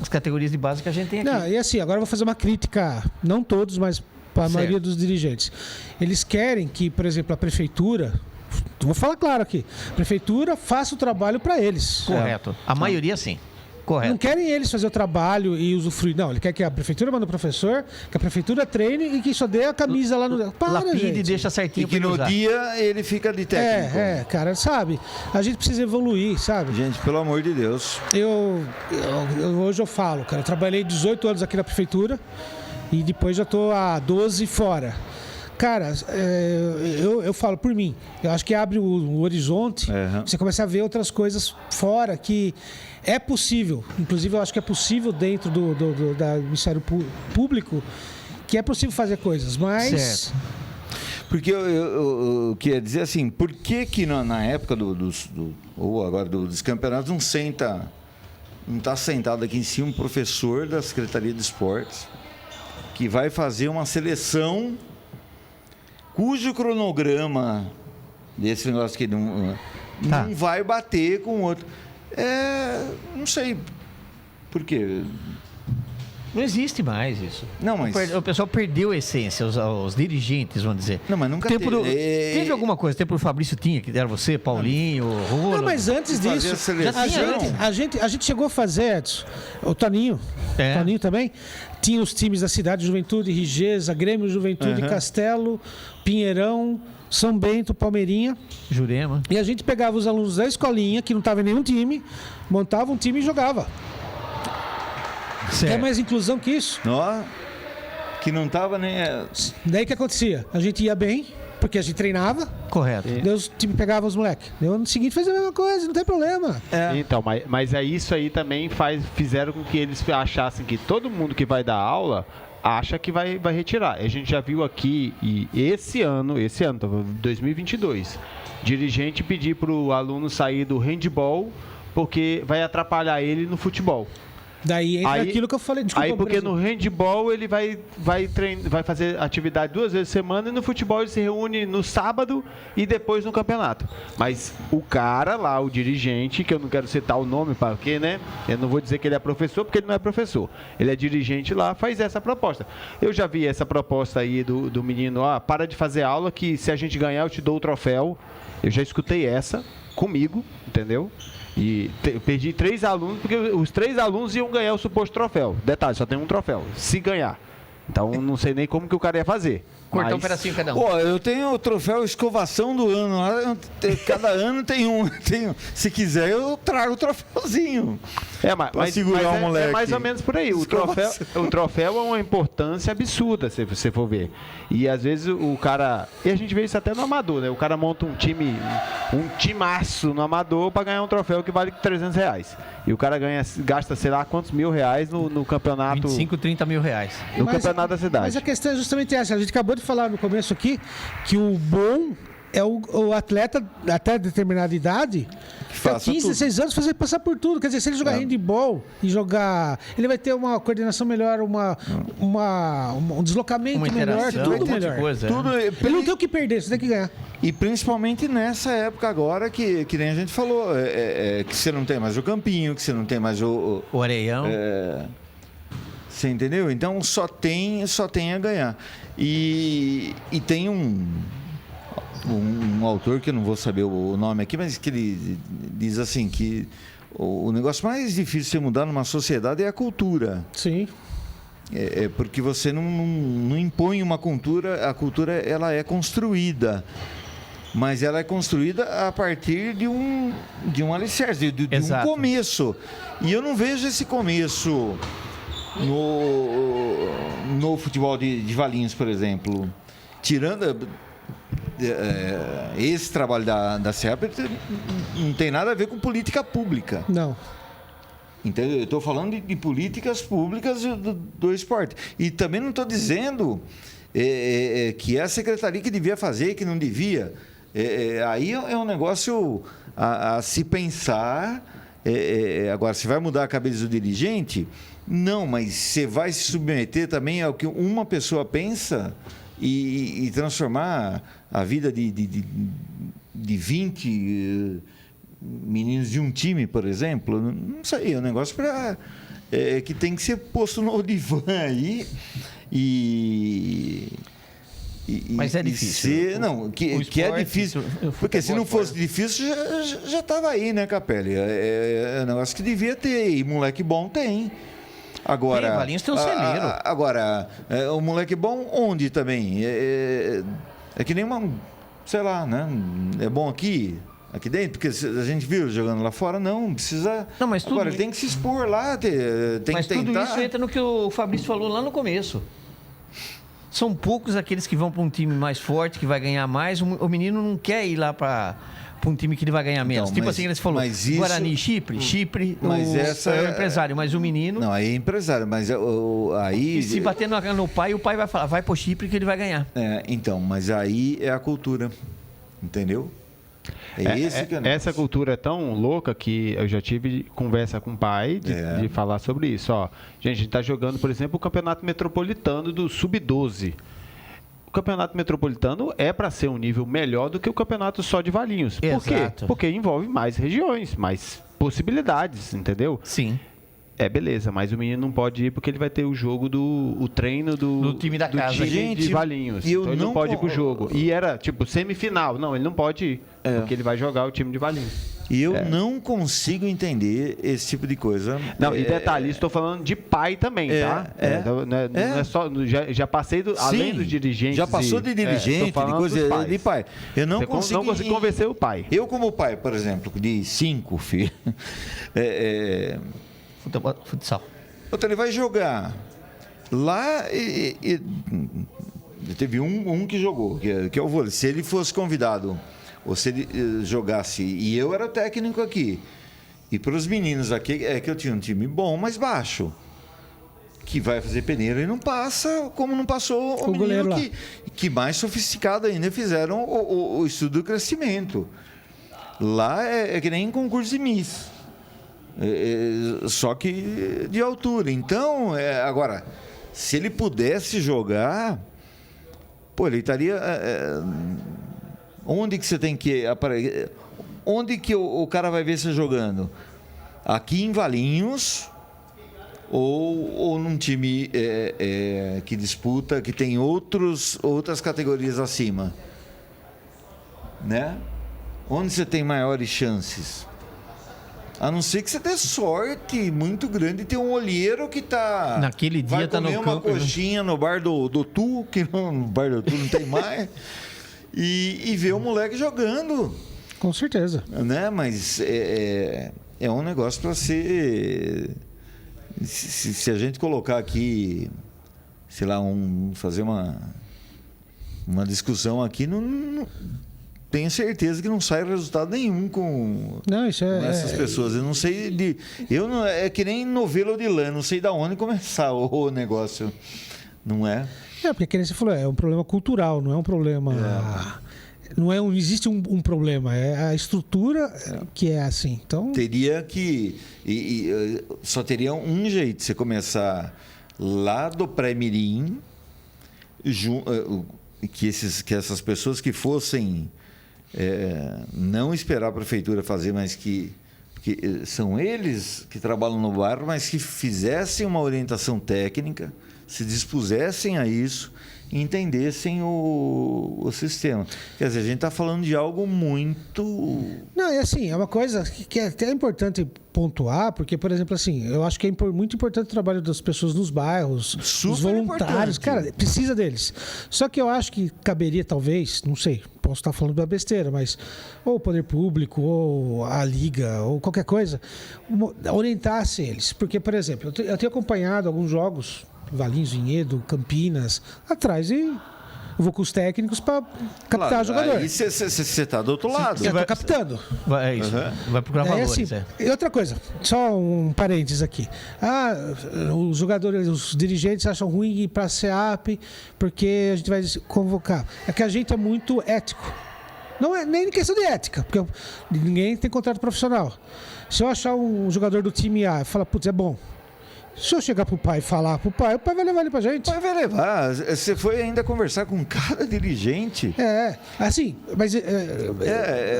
categorias de base que a gente tem aqui. não, e assim, agora eu vou fazer uma crítica, não todos, mas para a Certo. maioria dos dirigentes. Eles querem que, por exemplo, a prefeitura, vou falar claro aqui, a prefeitura faça o trabalho para eles. Correto. A maioria sim. Correto. Não querem eles fazer o trabalho e usufruir. Não, ele quer que a prefeitura mande o professor, que a prefeitura treine e que só dê a camisa lá no... Para, Lapide e gente. deixa E certinho que pra ele no usar. dia ele fica de técnico. Cara, sabe? A gente precisa evoluir, sabe? Gente, pelo amor de Deus. Hoje eu falo, cara, eu trabalhei 18 anos aqui na prefeitura e depois já tô há 12 fora. Cara, eu falo por mim, eu acho que abre o horizonte, Uhum. você começa a ver outras coisas fora que é possível. Inclusive, eu acho que é possível dentro do Ministério Público, que é possível fazer coisas, mas... Certo. Porque eu queria dizer assim, por que na época ou agora dos campeonatos não está sentado aqui em cima um professor da Secretaria de Esportes que vai fazer uma seleção cujo cronograma desse negócio que não vai bater com o outro. Não sei por quê. Não existe mais isso. Não, mas... O pessoal perdeu a essência, os dirigentes, vamos dizer. Não, mas nunca Tempo teve. Teve alguma coisa? Tempo do Fabrício tinha, que era você, Paulinho, Rola. Não, mas antes Fazer disso, a seleção. a gente chegou a fazer, Edson, o Toninho, É. Toninho também, tinha os times da cidade, Juventude, Rigesa, Grêmio, Juventude, Uhum. Castelo, Pinheirão, São Bento, Palmeirinha, Jurema. e a gente pegava os alunos da escolinha, que não estava em nenhum time, montava um time e jogava. Quer mais inclusão que isso? Ó, que não estava nem... Daí o que acontecia? A gente ia bem, porque a gente treinava, Correto. daí os times pegavam os moleques. Daí o ano seguinte fazia a mesma coisa, não tem problema. Então, mas é isso aí também fizeram com que eles achassem que todo mundo que vai dar aula acha que vai retirar. A gente já viu aqui, e esse ano, 2022, dirigente pedir para o aluno sair do handball porque vai atrapalhar ele no futebol. Daí entra aquilo que eu falei, desculpa. Aí porque Brasil. no handball ele vai fazer atividade 2 vezes por semana e no futebol ele se reúne no sábado e depois no campeonato. Mas o cara lá, o dirigente, que eu não quero citar o nome, porque, né? Eu não vou dizer que ele é professor, porque ele não é professor. Ele é dirigente lá, faz essa proposta. Eu já vi essa proposta aí do menino, para de fazer aula que se a gente ganhar eu te dou o troféu. Eu já escutei essa comigo, entendeu? E eu perdi 3 alunos, porque os 3 alunos iam ganhar o suposto troféu. Detalhe, só tem um troféu, se ganhar. Então, não sei nem como que o cara ia fazer. Cortar um Mas- pedacinho cada um. Pô, eu tenho o troféu escovação do ano. Lá, cada ano tem um. Se quiser, eu trago o troféuzinho. Pra segurar o moleque. É mais ou menos por aí. O troféu é uma importância absurda, se você for ver. E às vezes o cara... E a gente vê isso até no amador, né? O cara monta um timaço no amador para ganhar um troféu que vale R$300. E o cara gasta, sei lá, quantos R$1.000 no campeonato... 25, 30 mil reais. No campeonato da cidade. Mas a questão é justamente essa. A gente acabou de falar no começo aqui que o bom é o atleta até determinada idade, faça 15, tudo. 16 anos, passar por tudo. Quer dizer, se ele jogar handball e jogar... Ele vai ter uma coordenação melhor, um deslocamento Uma melhor, interação, tudo um monte de melhor. coisa. Tudo, Ele não tem o que perder, você tem que ganhar. E principalmente nessa época agora que nem a gente falou, que você não tem mais o campinho, que você não tem mais O Areião. você entendeu? Então só tem a ganhar. E tem um autor que eu não vou saber o nome aqui, mas que ele diz assim que o negócio mais difícil de você mudar numa sociedade é a cultura. Sim. Porque você não impõe uma cultura, a cultura ela é construída. Mas ela é construída a partir de um alicerce, de um Exato. começo. E eu não vejo esse começo no futebol de Valinhos, por exemplo. Tirando esse trabalho da CEAP, não tem nada a ver com política pública. Não. Entendeu? Eu estou falando de políticas públicas do esporte. E também não estou dizendo que é a secretaria que devia fazer e que não devia. Aí é um negócio a se pensar. Agora, se vai mudar a cabeça do dirigente? Não, mas você vai se submeter também ao que uma pessoa pensa e transformar a vida de 20 meninos de um time, por exemplo. Não sei, é um negócio que tem que ser posto no divã aí Mas é difícil. Que é difícil. Porque se não fosse difícil, já estava aí, né, Capelli? É um negócio que devia ter. E moleque bom tem. Agora, Tem, Valinhos tem um celeiro. Agora, o moleque bom onde também? É que nem uma... Sei lá, né? É bom aqui dentro? Porque a gente viu jogando lá fora, não precisa... Não, mas tudo... Agora, ele tem que se expor lá, tem Mas que tentar... tudo isso entra no que o Fabrício falou lá no começo. São poucos aqueles que vão para um time mais forte, que vai ganhar mais. O menino não quer ir lá para um time que ele vai ganhar menos. Então, tipo mas- assim, ele falou, mas isso- Guarani, Chipre, Mas essa é o é- empresário, mas o menino... Não, aí é empresário, mas aí... E se bater no pai, o pai vai falar, vai pro Chipre que ele vai ganhar. Então, mas aí é a cultura, entendeu? Esse que é o negócio. Essa cultura é tão louca que eu já tive conversa com o pai de falar sobre isso. Ó, gente, a gente está jogando, por exemplo, o Campeonato Metropolitano do Sub-12. O Campeonato Metropolitano é para ser um nível melhor do que o Campeonato só de Valinhos. Por quê? Exato. Porque envolve mais regiões, mais possibilidades, entendeu? Sim. Beleza, mas o menino não pode ir porque ele vai ter o jogo o treino do time da casa. time Gente, de Valinhos. eu Então ele não não pode ir pro co- jogo. E era tipo semifinal. Não, ele não pode ir. Porque ele vai jogar o time de Valinhos. E eu não consigo entender esse tipo de coisa. Não, e detalhe, estou falando de pai também, tá? Não é só, já passei além Sim, dos dirigentes. já passou de dirigente, tô falando de coisa dos pais. de pai. Eu não Você consigo... não consigo convencer o pai. Eu, como pai, por exemplo, de 5 filhos... Futsal. Então ele vai jogar lá teve um que jogou, que é o vôlei. Se ele fosse convidado, ou se ele jogasse, e eu era técnico aqui, e para os meninos aqui, que eu tinha um time bom, mas baixo, que vai fazer peneira e não passa, como não passou o goleiro menino lá. que mais sofisticado ainda fizeram o estudo do crescimento. Lá é que nem concurso de Miss. Só que de altura. Então, agora, se ele pudesse jogar, ele estaria. Onde que você tem que aparecer? Onde que o cara vai ver você jogando? Aqui em Valinhos ou num time que disputa, que tem outras categorias acima, né? Onde você tem maiores chances? A não ser que você dê sorte muito grande, ter um olheiro que tá... Naquele dia vai tá no comer uma campo, né? coxinha no bar do Tu, que no bar do Tu não tem mais, e ver o moleque jogando, Com certeza. né? Mas é um negócio para ser... Se a gente colocar aqui, sei lá, fazer uma discussão aqui, não tenho certeza que não sai resultado nenhum com Não, isso essas pessoas. Eu não sei é que nem novelo de lã, não sei de onde começar o negócio, não é? Porque, como você falou, é um problema cultural, não é um problema... não existe um problema, é a estrutura que é assim. Então, Teria que... só teria um jeito. Você começar lá do pré-mirim, que essas pessoas que fossem não esperar a prefeitura fazer, mas que são eles que trabalham no bairro, mas que fizessem uma orientação técnica, se dispusessem a isso, e entendessem o sistema. Quer dizer, a gente está falando de algo muito... não, é assim, é uma coisa que é até importante pontuar, porque, por exemplo, assim, eu acho que é muito importante o trabalho das pessoas nos bairros, Super os voluntários, importante. cara, precisa deles. Só que eu acho que caberia, talvez, não sei, posso estar falando da besteira, mas ou o poder público, ou a liga, ou qualquer coisa, orientasse eles. Porque, por exemplo, eu tenho acompanhado alguns jogos, Valinhos, Vinhedo, Campinas, atrás, e eu vou com os técnicos para captar Claro, jogador. aí você está do outro lado. Eu tô captando. É isso. Vai procurar Daí, valores. assim, e outra coisa, só um parênteses aqui. Os jogadores, os dirigentes acham ruim ir para a SEAP porque a gente vai convocar. É que a gente é muito ético. Não é nem questão de ética, porque ninguém tem contrato profissional. Se eu achar um jogador do time A e falar, putz, é bom. Se eu chegar pro pai e falar pro pai, o pai vai levar ele pra gente. O pai vai levar. Você foi ainda conversar com cada dirigente. Assim,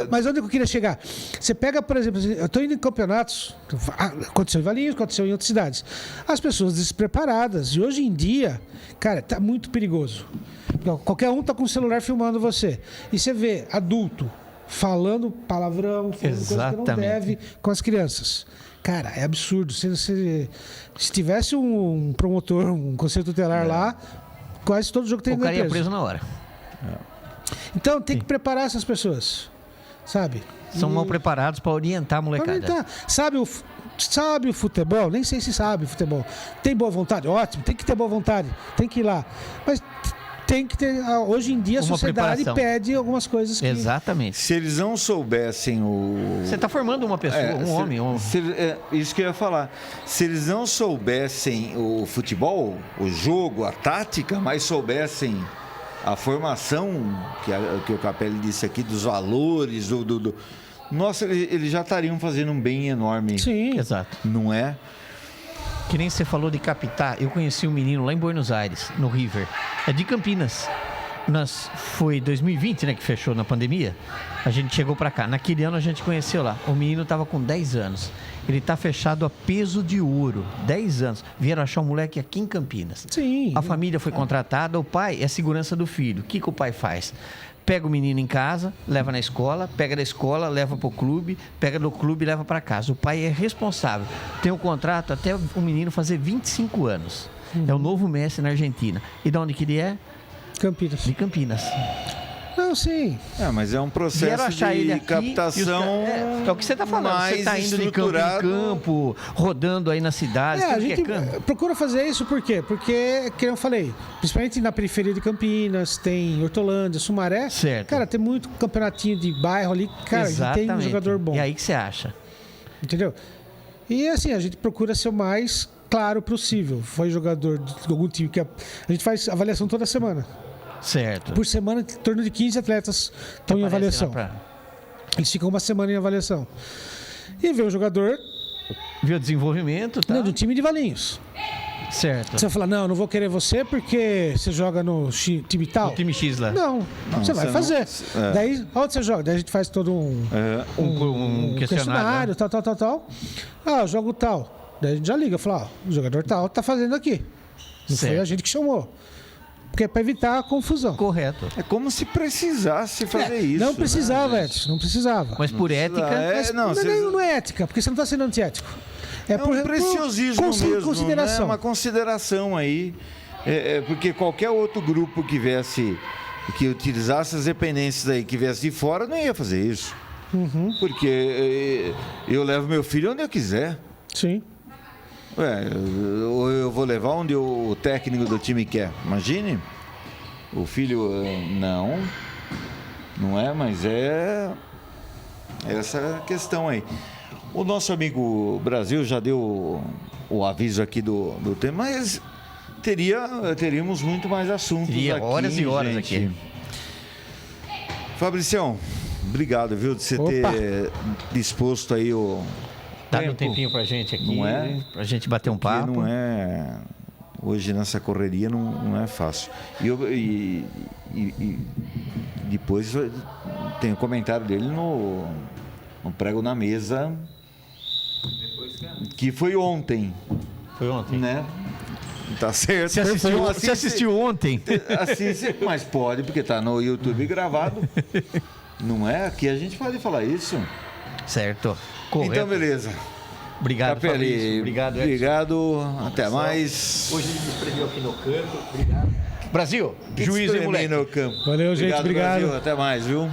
mas onde eu queria chegar? Você pega, por exemplo, eu estou indo em campeonatos, aconteceu em Valinhos, aconteceu em outras cidades. As pessoas despreparadas, e hoje em dia, cara, tá muito perigoso. Qualquer um tá com o celular filmando você. E você vê adulto falando palavrão, falando coisa que não deve com as crianças. Cara, é absurdo. Se tivesse um promotor, um conselho tutelar lá, quase todo jogo tem o cara ia preso na hora. Então tem que preparar essas pessoas, sabe? São mal preparados para orientar a molecada. Sabe o futebol? Nem sei se sabe futebol. Tem boa vontade? Ótimo, tem que ter boa vontade. Tem que ir lá. Mas tem que ter... Hoje em dia a sociedade pede algumas coisas que... Exatamente. Se eles não soubessem o... Você está formando uma pessoa, homem. Isso que eu ia falar. Se eles não soubessem o futebol, o jogo, a tática, mas soubessem a formação, que o Capelli disse aqui, dos valores, nossa, eles já estariam fazendo um bem enorme. Sim. Exato. Não é? Que nem você falou de captar. Eu conheci um menino lá em Buenos Aires, no River. É de Campinas. Foi 2020, né, que fechou na pandemia. A gente chegou pra cá. Naquele ano a gente conheceu lá. O menino tava com 10 anos. Ele tá fechado a peso de ouro. 10 anos. Vieram achar um moleque aqui em Campinas. Sim. A família foi contratada. O pai é a segurança do filho. O que o pai faz? Pega o menino em casa, leva na escola, pega da escola, leva para o clube, pega do clube e leva para casa. O pai é responsável. Tem um contrato até o menino fazer 25 anos. É o novo Messi na Argentina. E de onde que ele é? Campinas. De Campinas. Não, sim. Mas é um processo achar ele de aqui, captação. É o que você está falando. Você está indo de campo em campo, rodando aí na cidade. A gente procura fazer isso por quê? Porque, como eu falei, principalmente na periferia de Campinas, tem Hortolândia, Sumaré. Certo. Cara, tem muito campeonatinho de bairro ali. Cara, e tem um jogador bom. E aí que você acha? Entendeu? E assim, a gente procura ser o mais claro possível. Foi jogador de algum time que a gente faz avaliação toda semana. Certo. Por semana, em torno de 15 atletas estão em avaliação. Eles ficam uma semana em avaliação. E vê o jogador... Vê o desenvolvimento, tá? Não, do time de Valinhos. Certo. Você vai falar, não vou querer você porque você joga no time tal. No time X lá. Não, você vai fazer. Daí, onde você joga? Daí a gente faz todo um questionário, tal. Eu jogo tal. Daí a gente já liga, fala, o jogador tal tá fazendo aqui. Não foi a gente que chamou. Porque é para evitar a confusão. Correto. É como se precisasse fazer isso. Não precisava, né, Edson, não precisava. Mas por ética... Não é ética, porque você não está sendo antiético. É um preciosismo mesmo, consideração. Né? Uma consideração aí. Porque qualquer outro grupo que utilizasse as dependências aí, que viesse de fora, não ia fazer isso. Uhum. Porque eu levo meu filho onde eu quiser. Sim. Ou eu vou levar onde o técnico do time quer. Imagine. O filho, não é, mas é essa questão aí. O nosso amigo Brasil já deu o aviso aqui do tema, mas teríamos muito mais assuntos aqui. Horas e horas gente. aqui. Fabricião, obrigado, viu, de você Opa. ter disposto aí o Dá um tempo. tempinho pra gente aqui, Não é? pra gente bater um Porque papo. não é... Hoje nessa correria não é fácil. E depois tem o comentário dele no Prego na Mesa, que foi ontem, Foi ontem. né? Tá certo. Você assistiu ontem? Assiste, mas pode, porque tá no YouTube gravado. Não é? Aqui a gente pode falar isso. Certo. Correto. Então, beleza. Obrigado, Capelli, Fabrício. Obrigado, Edson. obrigado. Até mais. Hoje a gente espremeu aqui no canto. Obrigado. Brasil, juiz e Espremi moleque. no campo. Valeu, gente. Obrigado. Brasil. Até mais, viu?